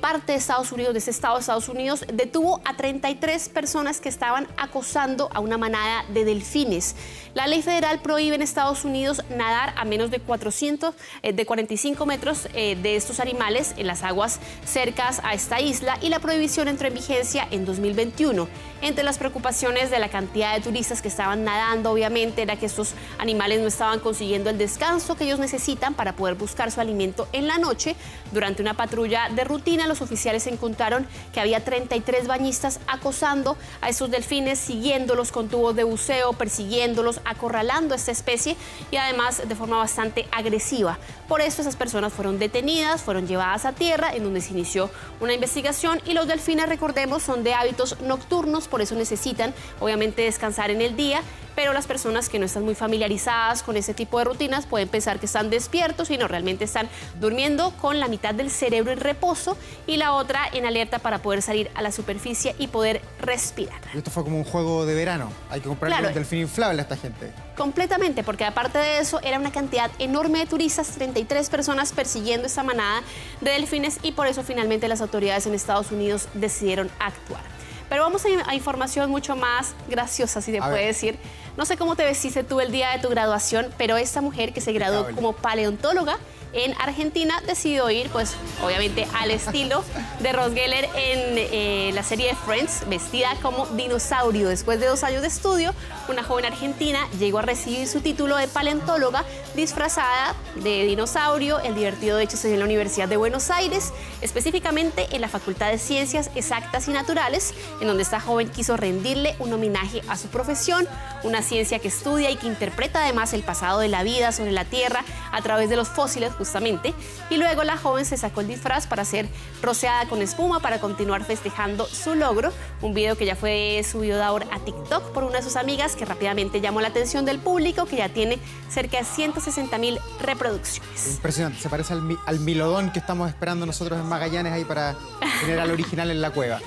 Speaker 23: parte de Estados Unidos, de este estado de Estados Unidos, detuvo a 33 personas que estaban acosando a una manada de delfines. La ley federal prohíbe en Estados Unidos nadar a menos de 45 metros de estos animales en las aguas cercanas a esta isla, y la prohibición entró en vigencia en 2021. Entre las preocupaciones de la cantidad de turistas que estaban nadando, obviamente, era que estos animales no estaban consiguiendo el descanso que ellos necesitan para poder buscar su alimento en la noche. Durante una patrulla de rutina, los oficiales encontraron que había 33 bañistas acosando a estos delfines, siguiéndolos con tubos de buceo, persiguiéndolos, acorralando a esta especie y además de forma bastante agresiva. Por eso esas personas fueron detenidas, fueron llevadas a tierra, en donde se inició una investigación, y los delfines, recordemos, son de hábitos nocturnos, por eso necesitan obviamente descansar en el día, pero las personas que no están muy familiarizadas con este tipo de rutinas pueden pensar que están despiertos y no, realmente están durmiendo con la mitad del cerebro en reposo y la otra en alerta para poder salir a la superficie y poder respirar.
Speaker 2: Y esto fue como un juego de verano, hay que comprarle un delfín inflable a esta gente.
Speaker 23: Completamente, porque aparte de eso era una cantidad enorme de turistas, 33 personas persiguiendo esta manada de delfines, y por eso finalmente las autoridades en Estados Unidos decidieron actuar. Pero vamos a información mucho más graciosa, si se puede decir. No sé cómo te vestiste tú el día de tu graduación, pero esta mujer que se graduó como paleontóloga en Argentina decidió ir, pues, obviamente al estilo de Ross Geller en la serie de Friends, vestida como dinosaurio. Después de 2 años de estudio, una joven argentina llegó a recibir su título de paleontóloga disfrazada de dinosaurio. El divertido hecho se dio en la Universidad de Buenos Aires, específicamente en la Facultad de Ciencias Exactas y Naturales, en donde esta joven quiso rendirle un homenaje a su profesión, una ciencia que estudia y que interpreta además el pasado de la vida sobre la Tierra a través de los fósiles, justamente. Y luego la joven se sacó el disfraz para ser rociada con espuma para continuar festejando su logro. Un video que ya fue subido ahora a TikTok por una de sus amigas, que rápidamente llamó la atención del público, que ya tiene cerca de 160.000 reproducciones.
Speaker 2: Impresionante, se parece al milodón que estamos esperando nosotros en Magallanes ahí para tener al original en la cueva.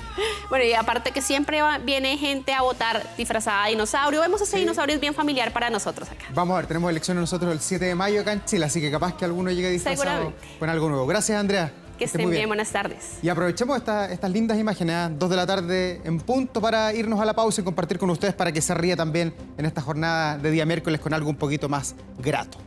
Speaker 23: Bueno, y aparte que siempre viene gente a votar disfrazada de dinosaurio. Vemos ese dinosaurio, es bien familiar para nosotros acá.
Speaker 2: Vamos a ver, tenemos elecciones nosotros el 7 de mayo acá en Chile, así que capaz que alguno llegue disfrazado con algo nuevo. Gracias, Andrea.
Speaker 23: Que estén bien, buenas tardes.
Speaker 2: Y aprovechemos estas lindas imágenes, 2 de la tarde en punto, para irnos a la pausa y compartir con ustedes para que se ría también en esta jornada de día miércoles con algo un poquito más grato.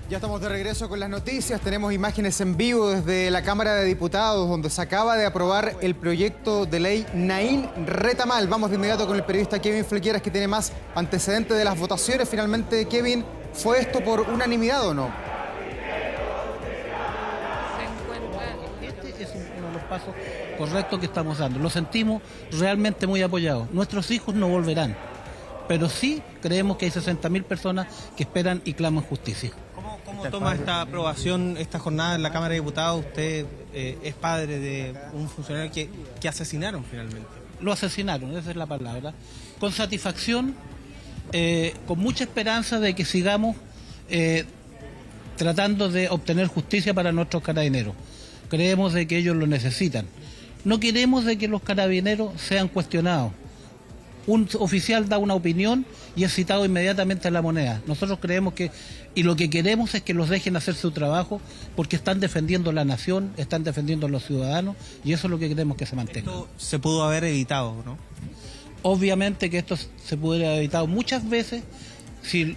Speaker 2: Ya estamos de regreso con las noticias. Tenemos imágenes en vivo desde la Cámara de Diputados, donde se acaba de aprobar el proyecto de ley Naín Retamal. Vamos de inmediato con el periodista Kevin Flequieras, que tiene más antecedentes de las votaciones. Finalmente, Kevin, ¿fue esto por unanimidad o no?
Speaker 8: Este es uno de los pasos correctos que estamos dando. Lo sentimos realmente muy apoyados. Nuestros hijos no volverán, pero sí creemos que hay 60.000 personas que esperan y claman justicia.
Speaker 14: ¿Cómo toma esta aprobación, esta jornada en la Cámara de Diputados? Usted es padre de un funcionario que asesinaron finalmente.
Speaker 8: Lo asesinaron, esa es la palabra. Con satisfacción, con mucha esperanza de que sigamos tratando de obtener justicia para nuestros carabineros. Creemos de que ellos lo necesitan. No queremos de que los carabineros sean cuestionados. Un oficial da una opinión y es citado inmediatamente a la moneda. Nosotros creemos que, y lo que queremos es que los dejen hacer su trabajo, porque están defendiendo la nación, están defendiendo a los ciudadanos, y eso es lo que queremos que se mantenga.
Speaker 14: Esto se pudo haber evitado, ¿no?
Speaker 8: Obviamente que esto se pudiera haber evitado muchas veces si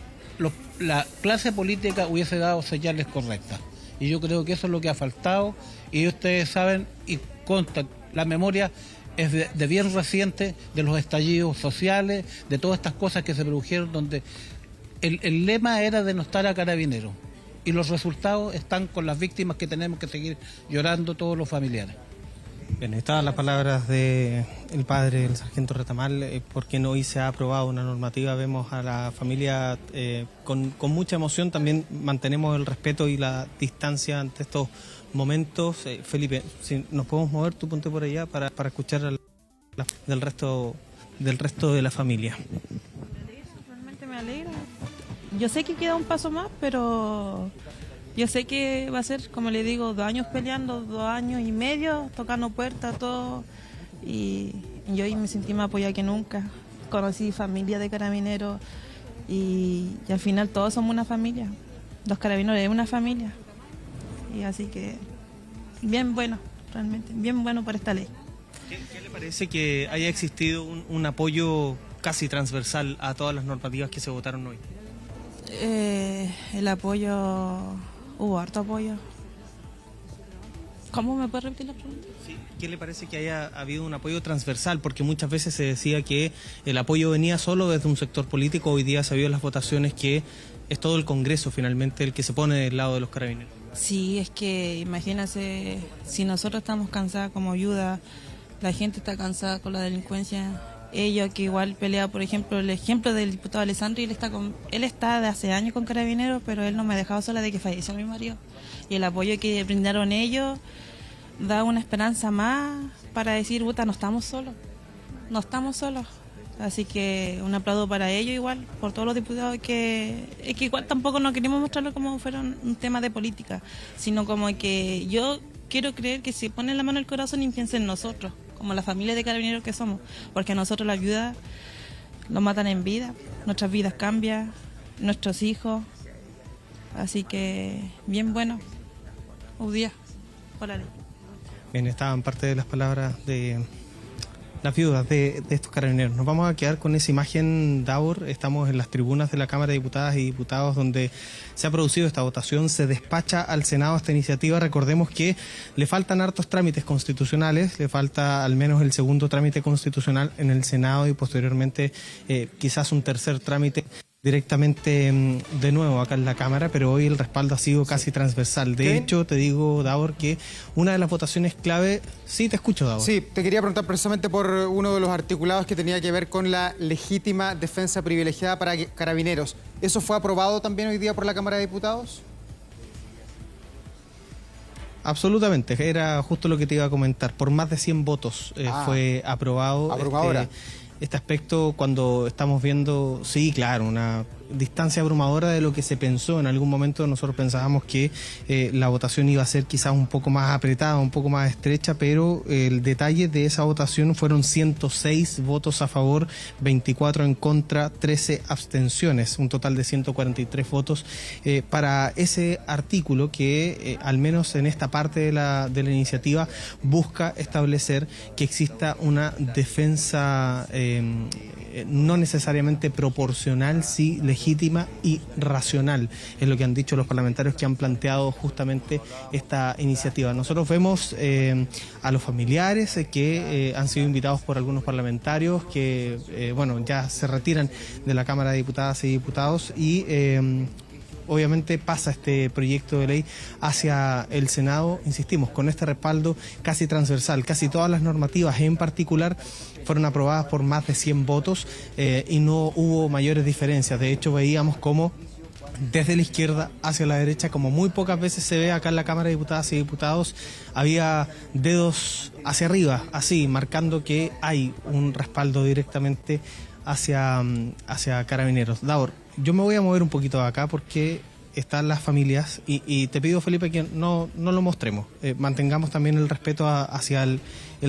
Speaker 8: la clase política hubiese dado señales correctas. Y yo creo que eso es lo que ha faltado, y ustedes saben y constan, la memoria es de bien reciente, de los estallidos sociales, de todas estas cosas que se produjeron, donde el lema era denostar a carabineros, y los resultados están con las víctimas que tenemos que seguir llorando todos los familiares.
Speaker 14: Bien, estaban las palabras del padre, el sargento Retamal, porque hoy se ha aprobado una normativa. Vemos a la familia con mucha emoción. También mantenemos el respeto y la distancia ante estos momentos. Felipe, si nos podemos mover, tú ponte por allá para escuchar del resto de la familia.
Speaker 9: Realmente me alegra. Yo sé que queda un paso más, pero yo sé que va a ser, como le digo, 2 años peleando, 2 años y medio, tocando puertas, todo. Y yo hoy me sentí más apoyada que nunca, conocí familia de carabineros y al final todos somos una familia. Los carabineros es una familia. Y así que bien bueno, realmente, bien bueno por esta ley.
Speaker 14: ¿Qué le parece que haya existido un apoyo casi transversal a todas las normativas que se votaron hoy?
Speaker 9: El apoyo, hubo harto apoyo. ¿Cómo me puede repetir la pregunta?
Speaker 14: Sí. ¿Qué le parece que haya habido un apoyo transversal? Porque muchas veces se decía que el apoyo venía solo desde un sector político. Hoy día se vio en las votaciones que es todo el Congreso finalmente el que se pone del lado de los carabineros.
Speaker 9: Sí, es que imagínense, si nosotros estamos cansados como ayuda, la gente está cansada con la delincuencia. Ellos que igual pelea, por ejemplo, el ejemplo del diputado Alessandro, él está de hace años con carabineros, pero él no me ha dejado sola de que falleció mi marido. Y el apoyo que brindaron ellos da una esperanza más para decir, puta, no estamos solos. Así que un aplauso para ellos igual, por todos los diputados que igual tampoco no queremos mostrarlo como fuera un tema de política, sino como que yo quiero creer que si ponen la mano al corazón y piensen en nosotros, como la familia de carabineros que somos, porque a nosotros la ayuda nos matan en vida, nuestras vidas cambian, nuestros hijos, así que bien bueno, un día por la ley.
Speaker 14: Bien, estaban parte de las palabras de las viudas de estos carabineros. Nos vamos a quedar con esa imagen, Davor. Estamos en las tribunas de la Cámara de Diputadas y Diputados donde se ha producido esta votación. Se despacha al Senado esta iniciativa. Recordemos que le faltan hartos trámites constitucionales. Le falta al menos el segundo trámite constitucional en el Senado y posteriormente quizás un tercer trámite directamente de nuevo acá en la Cámara, pero hoy el respaldo ha sido casi transversal. De hecho, te digo, Davor, que una de las votaciones clave... Sí, te escucho, Davor.
Speaker 2: Sí, te quería preguntar precisamente por uno de los articulados que tenía que ver con la legítima defensa privilegiada para carabineros. ¿Eso fue aprobado también hoy día por la Cámara de Diputados?
Speaker 14: Absolutamente, era justo lo que te iba a comentar. Por más de 100 votos fue aprobado.
Speaker 2: Abrumadora.
Speaker 14: Este aspecto cuando estamos viendo, sí, claro, una distancia abrumadora de lo que se pensó. En algún momento nosotros pensábamos que la votación iba a ser quizás un poco más apretada, un poco más estrecha, pero el detalle de esa votación fueron 106 votos a favor, 24 en contra, 13 abstenciones, un total de 143 votos para ese artículo que al menos en esta parte de la iniciativa busca establecer que exista una defensa no necesariamente proporcional, sí legítima y racional, es lo que han dicho los parlamentarios que han planteado justamente esta iniciativa. Nosotros vemos a los familiares que han sido invitados por algunos parlamentarios que, bueno, ya se retiran de la Cámara de Diputadas y Diputados y obviamente pasa este proyecto de ley hacia el Senado, insistimos, con este respaldo casi transversal. Casi todas las normativas en particular fueron aprobadas por más de 100 votos y no hubo mayores diferencias. De hecho, veíamos como desde la izquierda hacia la derecha, como muy pocas veces se ve acá en la Cámara de Diputadas y Diputados, había dedos hacia arriba, así, marcando que hay un respaldo directamente hacia carabineros. Davor, yo me voy a mover un poquito de acá porque están las familias y te pido, Felipe, que no lo mostremos. Mantengamos también el respeto hacia el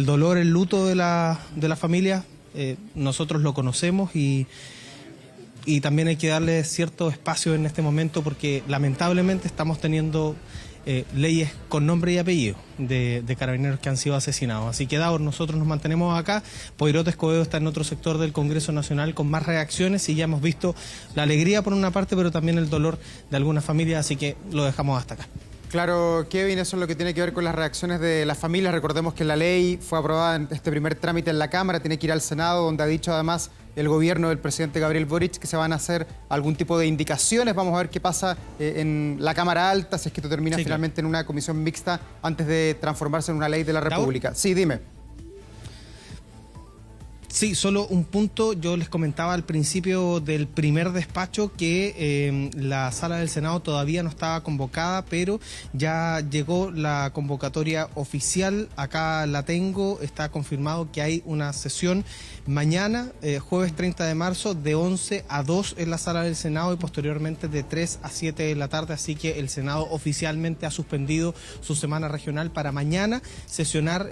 Speaker 14: dolor, el luto de la familia. Nosotros lo conocemos y también hay que darle cierto espacio en este momento porque lamentablemente estamos teniendo leyes con nombre y apellido de carabineros que han sido asesinados. Así que, Davor, nosotros nos mantenemos acá. Poirot Escobedo está en otro sector del Congreso Nacional con más reacciones y ya hemos visto la alegría por una parte, pero también el dolor de algunas familias, así que lo dejamos hasta acá.
Speaker 2: Claro, Kevin, eso es lo que tiene que ver con las reacciones de las familias. Recordemos que la ley fue aprobada en este primer trámite en la Cámara, tiene que ir al Senado, donde ha dicho además el gobierno del presidente Gabriel Boric que se van a hacer algún tipo de indicaciones. Vamos a ver qué pasa en la Cámara Alta, si es que esto termina finalmente en una comisión mixta antes de transformarse en una ley de la República. Sí, dime.
Speaker 14: Sí, solo un punto. Yo les comentaba al principio del primer despacho que la sala del Senado todavía no estaba convocada, pero ya llegó la convocatoria oficial. Acá la tengo, está confirmado que hay una sesión mañana, jueves 30 de marzo, de 11 a 2 en la sala del Senado y posteriormente de 3 a 7 de la tarde. Así que el Senado oficialmente ha suspendido su semana regional para mañana sesionar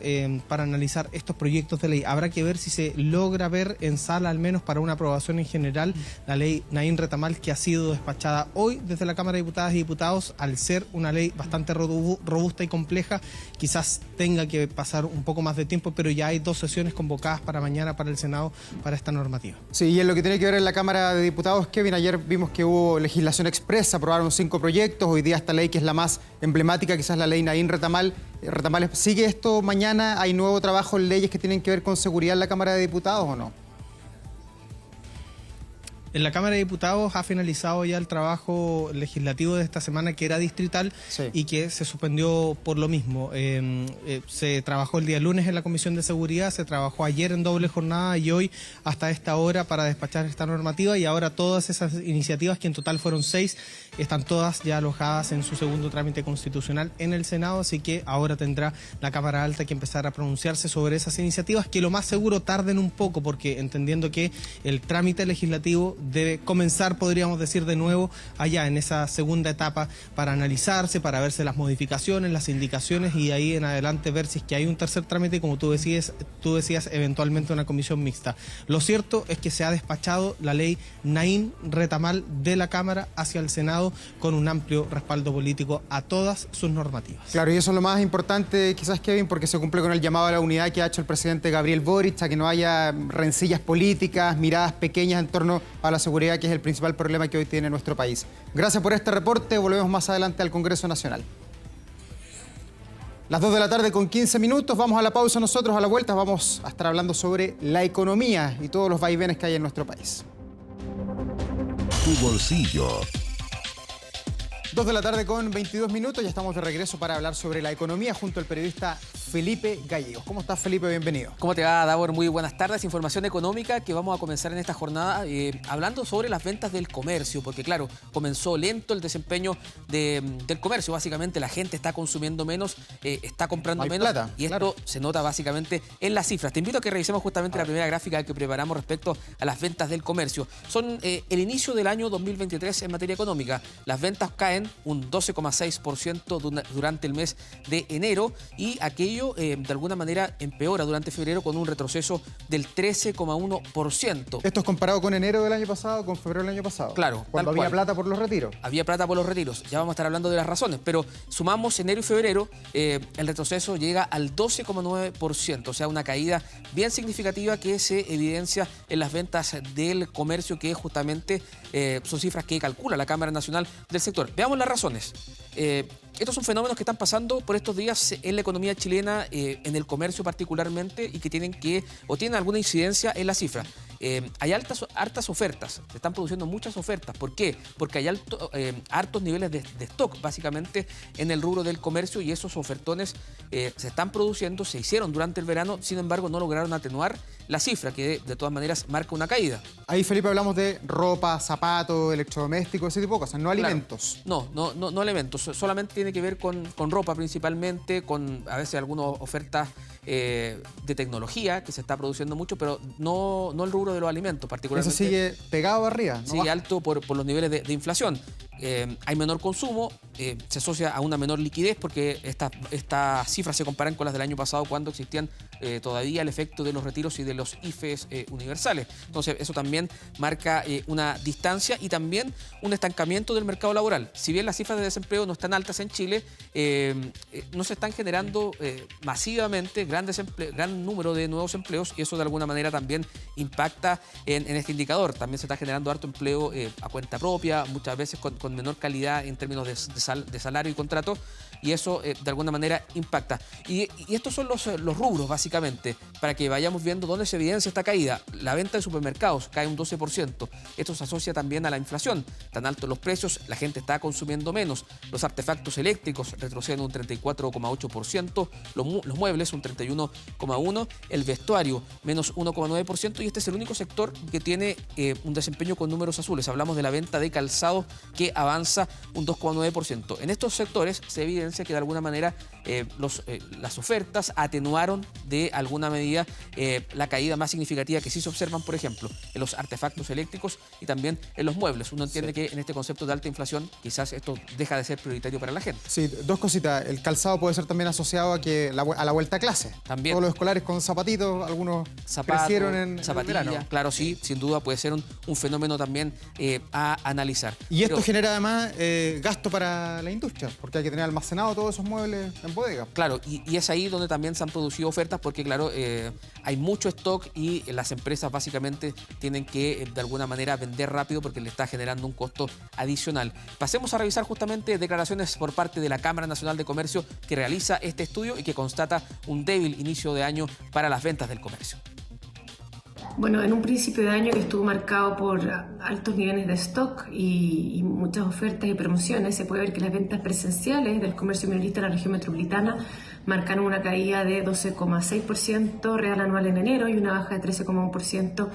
Speaker 14: para analizar estos proyectos de ley. Habrá que ver si se logra ver en sala, al menos para una aprobación en general, la ley Naín Retamal, que ha sido despachada hoy desde la Cámara de Diputadas y Diputados. Al ser una ley bastante robusta y compleja, quizás tenga que pasar un poco más de tiempo, pero ya hay 2 sesiones convocadas para mañana para el Senado para esta normativa.
Speaker 2: Sí, y en lo que tiene que ver en la Cámara de Diputados, Kevin, ayer vimos que hubo legislación expresa, aprobaron 5 proyectos, hoy día esta ley que es la más emblemática, quizás la ley Naín Retamal. ¿Sigue esto mañana? ¿Hay nuevo trabajo en leyes que tienen que ver con seguridad en la Cámara de Diputados o no?
Speaker 14: En la Cámara de Diputados ha finalizado ya el trabajo legislativo de esta semana, que era distrital, sí, y que se suspendió por lo mismo. Se trabajó el día lunes en la Comisión de Seguridad, se trabajó ayer en doble jornada y hoy hasta esta hora para despachar esta normativa, y ahora todas esas iniciativas, que en total fueron 6, están todas ya alojadas en su segundo trámite constitucional en el Senado, así que ahora tendrá la Cámara Alta que empezar a pronunciarse sobre esas iniciativas, que lo más seguro tarden un poco, porque entendiendo que el trámite legislativo debe comenzar, podríamos decir, de nuevo allá en esa segunda etapa para analizarse, para verse las modificaciones, las indicaciones, y ahí en adelante ver si es que hay un tercer trámite, como tú decías, eventualmente una comisión mixta. Lo cierto es que se ha despachado la ley Naín Retamal de la Cámara hacia el Senado con un amplio respaldo político a todas sus normativas.
Speaker 2: Claro, y eso es lo más importante quizás, Kevin, porque se cumple con el llamado a la unidad que ha hecho el presidente Gabriel Boric, a que no haya rencillas políticas, miradas pequeñas en torno a la seguridad, que es el principal problema que hoy tiene nuestro país. Gracias por este reporte, volvemos más adelante al Congreso Nacional. Las 2 de la tarde con 15 minutos, vamos a la pausa nosotros, a la vuelta vamos a estar hablando sobre la economía y todos los vaivenes que hay en nuestro país.
Speaker 6: Tu bolsillo.
Speaker 2: 2 de la tarde con 22 minutos, ya estamos de regreso para hablar sobre la economía junto al periodista Felipe Gallegos. ¿Cómo estás, Felipe? Bienvenido.
Speaker 10: ¿Cómo te va, Davor? Muy buenas tardes. Información económica que vamos a comenzar en esta jornada hablando sobre las ventas del comercio, porque claro, comenzó lento el desempeño del comercio. Básicamente la gente está consumiendo menos, está comprando menos, plata, y esto se nota básicamente en las cifras. Te invito a que revisemos justamente la primera gráfica que preparamos respecto a las ventas del comercio. Son el inicio del año 2023 en materia económica. Las ventas caen un 12,6% durante el mes de enero, y aquello de alguna manera empeora durante febrero con un retroceso del 13,1%.
Speaker 2: ¿Esto es comparado con enero del año pasado, con febrero del año pasado?
Speaker 10: Claro.
Speaker 2: Cuando había plata por los retiros.
Speaker 10: Había plata por los retiros. Ya vamos a estar hablando de las razones, pero sumamos enero y febrero, el retroceso llega al 12,9%, o sea, una caída bien significativa que se evidencia en las ventas del comercio, que justamente son cifras que calcula la Cámara Nacional del Sector. Veamos las razones. Estos son fenómenos que están pasando por estos días en la economía chilena, en el comercio particularmente, y que tienen alguna incidencia en la cifra. Hay hartas ofertas, se están produciendo muchas ofertas. ¿Por qué? Porque hay hartos niveles de stock, básicamente, en el rubro del comercio, y esos ofertones se están produciendo, se hicieron durante el verano, sin embargo no lograron atenuar la cifra, que de todas maneras marca una caída.
Speaker 2: Ahí, Felipe, hablamos de ropa, zapatos, electrodomésticos, ese tipo de cosas, no alimentos.
Speaker 10: Claro. No alimentos, solamente tiene que ver con ropa principalmente, con a veces algunas ofertas de tecnología que se está produciendo mucho, pero no el rubro de los alimentos particularmente.
Speaker 2: Eso sigue pegado arriba, ¿no?
Speaker 10: Sigue alto por los niveles de inflación. Hay menor consumo, se asocia a una menor liquidez, porque estas cifras se comparan con las del año pasado, cuando existían todavía el efecto de los retiros y de los IFEs universales. Entonces eso también marca una distancia y también un estancamiento del mercado laboral. Si bien las cifras de desempleo no están altas en Chile, no se están generando masivamente gran número de nuevos empleos, y eso de alguna manera también impacta en este indicador. También se está generando harto empleo a cuenta propia, muchas veces con menor calidad en términos de salario y contrato, y eso de alguna manera impacta. Y estos son los rubros, básicamente, para que vayamos viendo dónde se evidencia esta caída. La venta de supermercados cae un 12%. Esto se asocia también a la inflación. Tan altos los precios, la gente está consumiendo menos. Los artefactos eléctricos retroceden un 34,8%, los muebles un 31,1%, el vestuario menos 1,9%, y este es el único sector que tiene un desempeño con números azules. Hablamos de la venta de calzado, que avanza un 2,9%. En estos sectores se evidencia que de alguna manera las ofertas atenuaron de alguna medida la caída más significativa que sí se observan, por ejemplo, en los artefactos eléctricos y también en los muebles. Uno entiende que en este concepto de alta inflación quizás esto deja de ser prioritario para la gente.
Speaker 2: Sí, dos cositas. El calzado puede ser también asociado a que a la vuelta a clase.
Speaker 10: También.
Speaker 2: Todos los escolares con zapatitos, algunos crecieron en el verano.
Speaker 10: Claro, sí, sin duda puede ser un fenómeno también a analizar.
Speaker 2: Y esto genera además gasto para la industria, porque hay que tener almacenado todos esos muebles en bodega.
Speaker 10: Claro, y es ahí donde también se han producido ofertas porque, claro, hay mucho stock y las empresas básicamente tienen que, de alguna manera, vender rápido porque le está generando un costo adicional. Pasemos a revisar justamente declaraciones por parte de la Cámara Nacional de Comercio que realiza este estudio y que constata un débil inicio de año para las ventas del comercio.
Speaker 11: Bueno, en un principio de año que estuvo marcado por altos niveles de stock y muchas ofertas y promociones, se puede ver que las ventas presenciales del comercio minorista en la región metropolitana marcaron una caída de 12,6% real anual en enero y una baja de 13,1%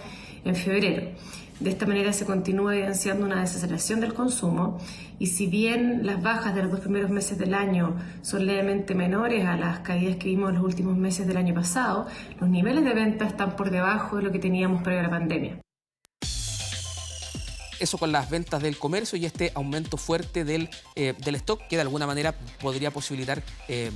Speaker 11: en febrero. De esta manera se continúa evidenciando una desaceleración del consumo y si bien las bajas de los 2 primeros meses del año son levemente menores a las caídas que vimos en los últimos meses del año pasado, los niveles de venta están por debajo de lo que teníamos previo a la pandemia.
Speaker 10: Eso con las ventas del comercio y este aumento fuerte del stock que de alguna manera podría posibilitar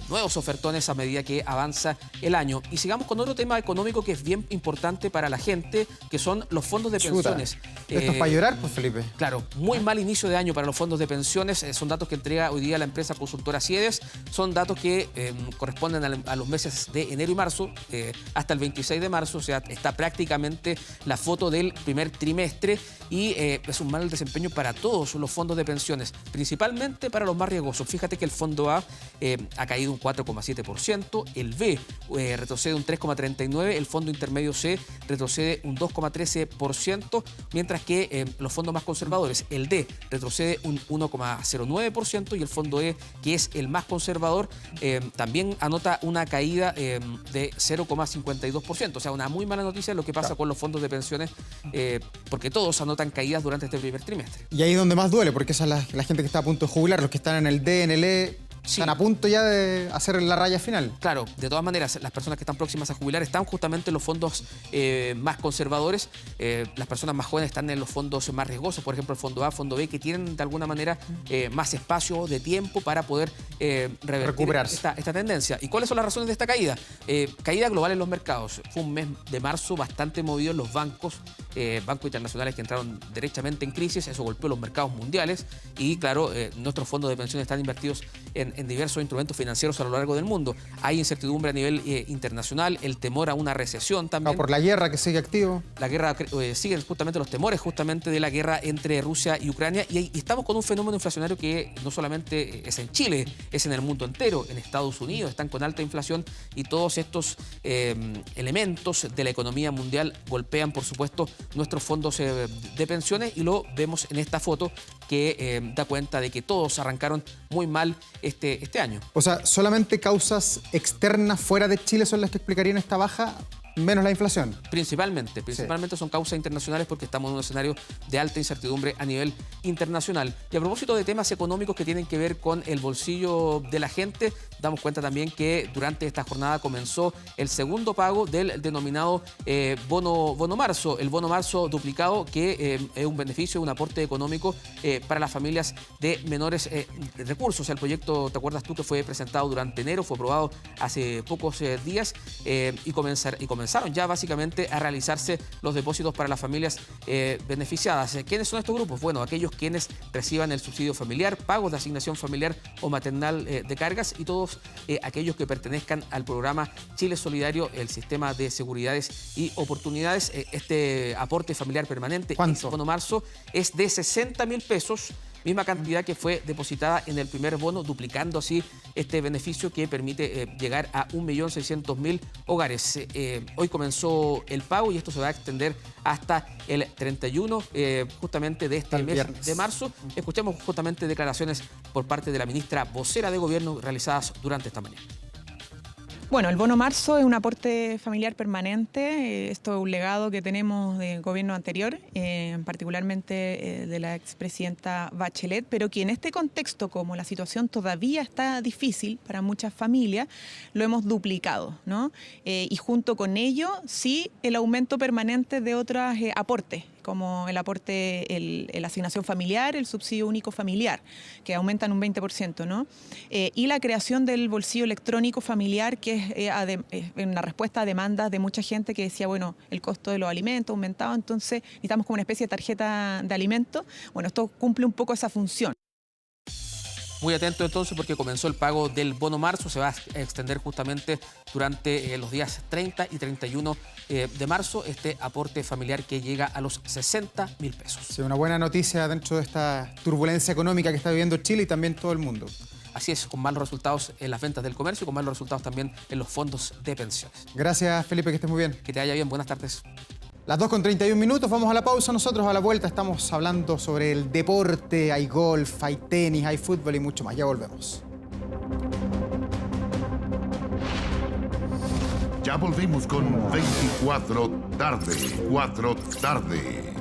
Speaker 10: nuevos ofertones a medida que avanza el año. Y sigamos con otro tema económico que es bien importante para la gente, que son los fondos de pensiones.
Speaker 2: Esto es para llorar, pues, Felipe.
Speaker 10: Claro, muy mal inicio de año para los fondos de pensiones. Son datos que entrega hoy día la empresa consultora CIEDES. Son datos que corresponden a los meses de enero y marzo, hasta el 26 de marzo. O sea, está prácticamente la foto del primer trimestre y es un mal desempeño para todos los fondos de pensiones, principalmente para los más riesgosos. Fíjate que el fondo A ha caído un 4,7%, el B retrocede un 3,39%, el fondo intermedio C retrocede un 2,13%, mientras que los fondos más conservadores, el D retrocede un 1,09% y el fondo E, que es el más conservador, también anota una caída de 0,52%. O sea, una muy mala noticia lo que pasa con los fondos de pensiones, porque todos anotan caídas durante este primer trimestre.
Speaker 2: Y ahí es donde más duele, porque esa es la gente que está a punto de jubilar, los que están en el D, en el E, están a punto ya de hacer la raya final.
Speaker 10: Claro, de todas maneras, las personas que están próximas a jubilar están justamente en los fondos más conservadores. Las personas más jóvenes están en los fondos más riesgosos, por ejemplo, el fondo A, fondo B, que tienen de alguna manera más espacio de tiempo para poder revertir esta tendencia. ¿Y cuáles son las razones de esta caída? Caída global en los mercados. Fue un mes de marzo bastante movido en los bancos internacionales que entraron derechamente en crisis. Eso golpeó los mercados mundiales y, claro, nuestros fondos de pensiones están invertidos en diversos instrumentos financieros a lo largo del mundo. Hay incertidumbre a nivel internacional, el temor a una recesión también.
Speaker 2: Por la guerra que sigue activo.
Speaker 10: La guerra, siguen justamente los temores justamente de la guerra entre Rusia y Ucrania y estamos con un fenómeno inflacionario que no solamente es en Chile, es en el mundo entero. En Estados Unidos están con alta inflación y todos estos elementos de la economía mundial golpean, por supuesto, nuestros fondos de pensiones y lo vemos en esta foto que da cuenta de que todos arrancaron muy mal este año.
Speaker 2: O sea, solamente causas externas fuera de Chile son las que explicarían esta baja, menos la inflación.
Speaker 10: Principalmente son causas internacionales porque estamos en un escenario de alta incertidumbre a nivel internacional. Y a propósito de temas económicos que tienen que ver con el bolsillo de la gente, damos cuenta también que durante esta jornada comenzó el segundo pago del denominado bono marzo, el bono marzo duplicado, que es un beneficio, un aporte económico para las familias de menores recursos. El proyecto, ¿te acuerdas tú que fue presentado durante enero? Fue aprobado hace pocos días y comenzaron ya básicamente a realizarse los depósitos para las familias beneficiadas. ¿Quiénes son estos grupos? Bueno, aquellos quienes reciban el subsidio familiar, pagos de asignación familiar o maternal de cargas y todos aquellos que pertenezcan al programa Chile Solidario, el sistema de seguridades y oportunidades. Este aporte familiar permanente, este bono marzo, es de 60.000 pesos, misma cantidad que fue depositada en el primer bono, duplicando así este beneficio que permite llegar a 1.600.000 hogares. Hoy comenzó el pago y esto se va a extender hasta el 31 justamente de este mes de marzo. Escuchemos justamente declaraciones por parte de la ministra vocera de Gobierno realizadas durante esta mañana.
Speaker 7: Bueno, el bono marzo es un aporte familiar permanente. Esto es un legado que tenemos del gobierno anterior, particularmente de la expresidenta Bachelet, pero que en este contexto, como la situación todavía está difícil para muchas familias, lo hemos duplicado, ¿no? Y junto con ello, sí, el aumento permanente de otros aportes, como el aporte, la asignación familiar, el subsidio único familiar, que aumentan un 20%, ¿no? Y la creación del bolsillo electrónico familiar, que es una respuesta a demandas de mucha gente que decía, bueno, el costo de los alimentos ha aumentado, entonces necesitamos como una especie de tarjeta de alimentos. Bueno, esto cumple un poco esa función.
Speaker 10: Muy atento entonces porque comenzó el pago del bono marzo, se va a extender justamente durante los días 30 y 31 de marzo, este aporte familiar que llega a los 60.000 pesos.
Speaker 2: Sí, una buena noticia dentro de esta turbulencia económica que está viviendo Chile y también todo el mundo.
Speaker 10: Así es, con malos resultados en las ventas del comercio y con malos resultados también en los fondos de pensiones.
Speaker 2: Gracias, Felipe, que estés muy bien.
Speaker 10: Que te vaya bien, buenas tardes.
Speaker 2: Las 2:31, vamos a la pausa. Nosotros a la vuelta estamos hablando sobre el deporte, hay golf, hay tenis, hay fútbol y mucho más. Ya volvemos.
Speaker 6: Ya volvimos con 24 tarde, 4 tarde.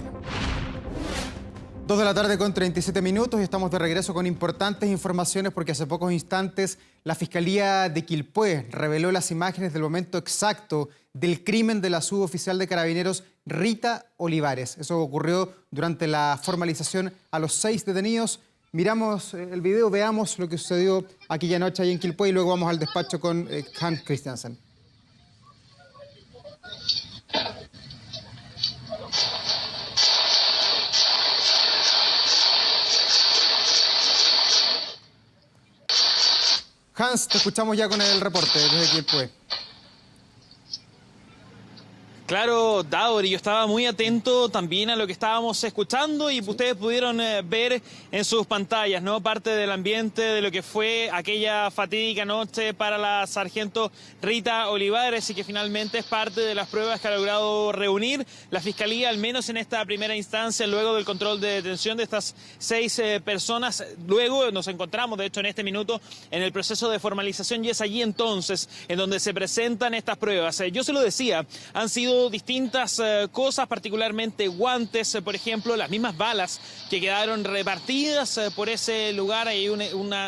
Speaker 2: 2 de la tarde con 37 minutos y estamos de regreso con importantes informaciones porque hace pocos instantes la Fiscalía de Quilpué reveló las imágenes del momento exacto del crimen de la suboficial de Carabineros Rita Olivares. Eso ocurrió durante la formalización a los 6 detenidos. Miramos el video, veamos lo que sucedió aquella noche ahí en Quilpué y luego vamos al despacho con Hans Christiansen. Hans, te escuchamos ya con el reporte desde Quilpué.
Speaker 12: Claro, Dauri, yo estaba muy atento también a lo que estábamos escuchando y ustedes pudieron ver en sus pantallas, ¿no? Parte del ambiente de lo que fue aquella fatídica noche para la sargento Rita Olivares y que finalmente es parte de las pruebas que ha logrado reunir la Fiscalía, al menos en esta primera instancia, luego del control de detención de estas 6 personas. Luego nos encontramos, de hecho, en este minuto en el proceso de formalización y es allí entonces en donde se presentan estas pruebas. Yo se lo decía, han sido distintas cosas, particularmente guantes, por ejemplo, las mismas balas que quedaron repartidas por ese lugar. Hay un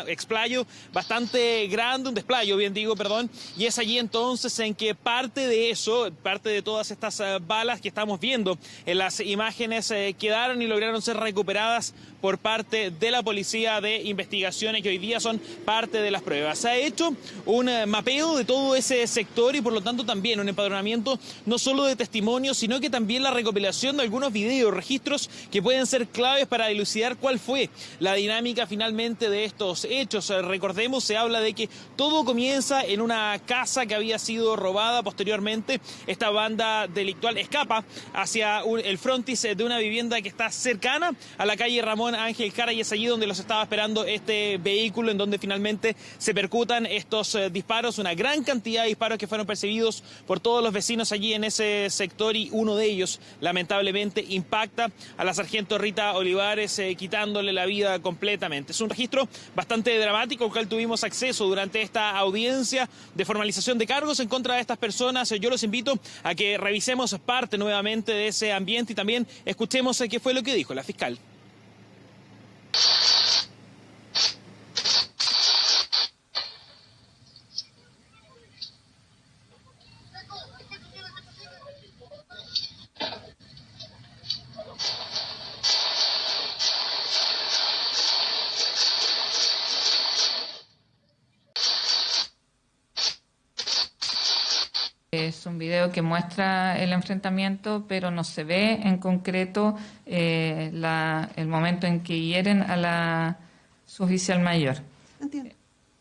Speaker 12: explayo bastante grande, un desplayo, bien digo, perdón, y es allí entonces en que parte de eso, parte de todas estas balas que estamos viendo en las imágenes quedaron y lograron ser recuperadas por parte de la Policía de Investigaciones que hoy día son parte de las pruebas. Se ha hecho un mapeo de todo ese sector y por lo tanto también un empadronamiento no solo de testimonios, sino que también la recopilación de algunos videos, registros que pueden ser claves para dilucidar cuál fue la dinámica finalmente de estos hechos. Recordemos, se habla de que todo comienza en una casa que había sido robada. Posteriormente, esta banda delictual escapa hacia el frontis de una vivienda que está cercana a la calle Ramón Ángel Cara y es allí donde los estaba esperando este vehículo en donde finalmente se percutan estos disparos, una gran cantidad de disparos que fueron percibidos por todos los vecinos allí en ese sector y uno de ellos lamentablemente impacta a la sargento Rita Olivares quitándole la vida completamente. Es un registro bastante dramático al cual tuvimos acceso durante esta audiencia de formalización de cargos en contra de estas personas. Yo los invito a que revisemos parte nuevamente de ese ambiente y también escuchemos qué fue lo que dijo la fiscal.
Speaker 13: Es un video que muestra el enfrentamiento, pero no se ve en concreto el momento en que hieren a la suboficial mayor.
Speaker 21: Entiendo.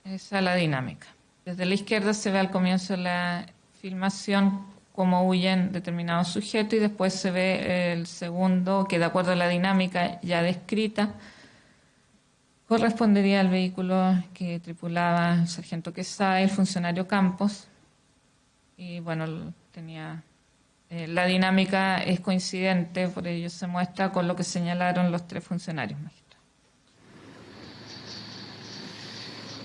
Speaker 13: Esa es la dinámica. Desde la izquierda se ve al comienzo de la filmación cómo huyen determinados sujetos y después se ve el segundo, que de acuerdo a la dinámica ya descrita, correspondería al vehículo que tripulaba el sargento Quesada y el funcionario Campos. Y bueno, tenía la dinámica es coincidente, por ello se muestra con lo que señalaron los 3 funcionarios magistrados.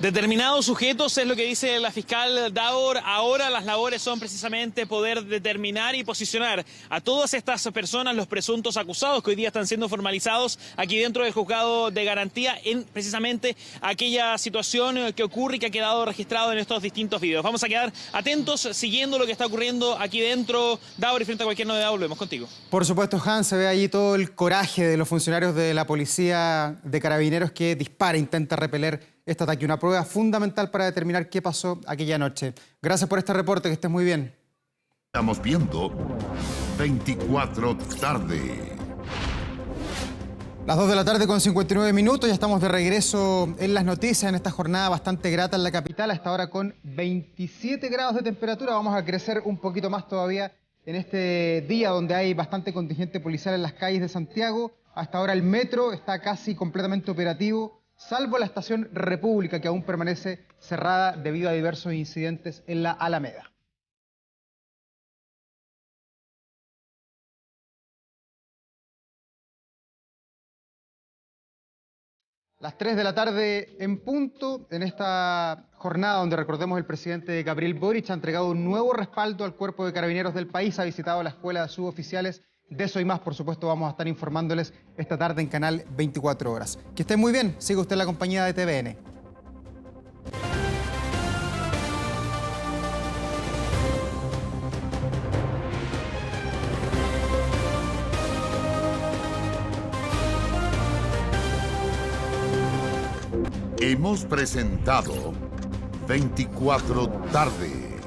Speaker 12: Determinados sujetos, es lo que dice la fiscal Davor. Ahora las labores son precisamente poder determinar y posicionar a todas estas personas, los presuntos acusados que hoy día están siendo formalizados aquí dentro del juzgado de garantía en precisamente aquella situación que ocurre y que ha quedado registrado en estos distintos videos. Vamos a quedar atentos siguiendo lo que está ocurriendo aquí dentro. Davor, y frente a cualquier novedad volvemos contigo.
Speaker 2: Por supuesto, Hans, se ve allí todo el coraje de los funcionarios de la policía de Carabineros que dispara, intenta repeler este ataque, una prueba fundamental para determinar qué pasó aquella noche. Gracias por este reporte, que estés muy bien.
Speaker 6: Estamos viendo 24 tarde.
Speaker 2: Las 2 de la tarde con 59 minutos, ya estamos de regreso en las noticias en esta jornada bastante grata en la capital, hasta ahora con 27 grados de temperatura. Vamos a crecer un poquito más todavía en este día donde hay bastante contingente policial en las calles de Santiago. Hasta ahora el metro está casi completamente operativo, salvo la estación República, que aún permanece cerrada debido a diversos incidentes en la Alameda. Las 3 de la tarde en punto, en esta jornada donde, recordemos, el presidente Gabriel Boric ha entregado un nuevo respaldo al Cuerpo de Carabineros del país, ha visitado la Escuela de Suboficiales. De eso y más, por supuesto, vamos a estar informándoles esta tarde en Canal 24 Horas. Que estén muy bien, siga usted en la compañía de TVN.
Speaker 6: Hemos presentado 24 tarde.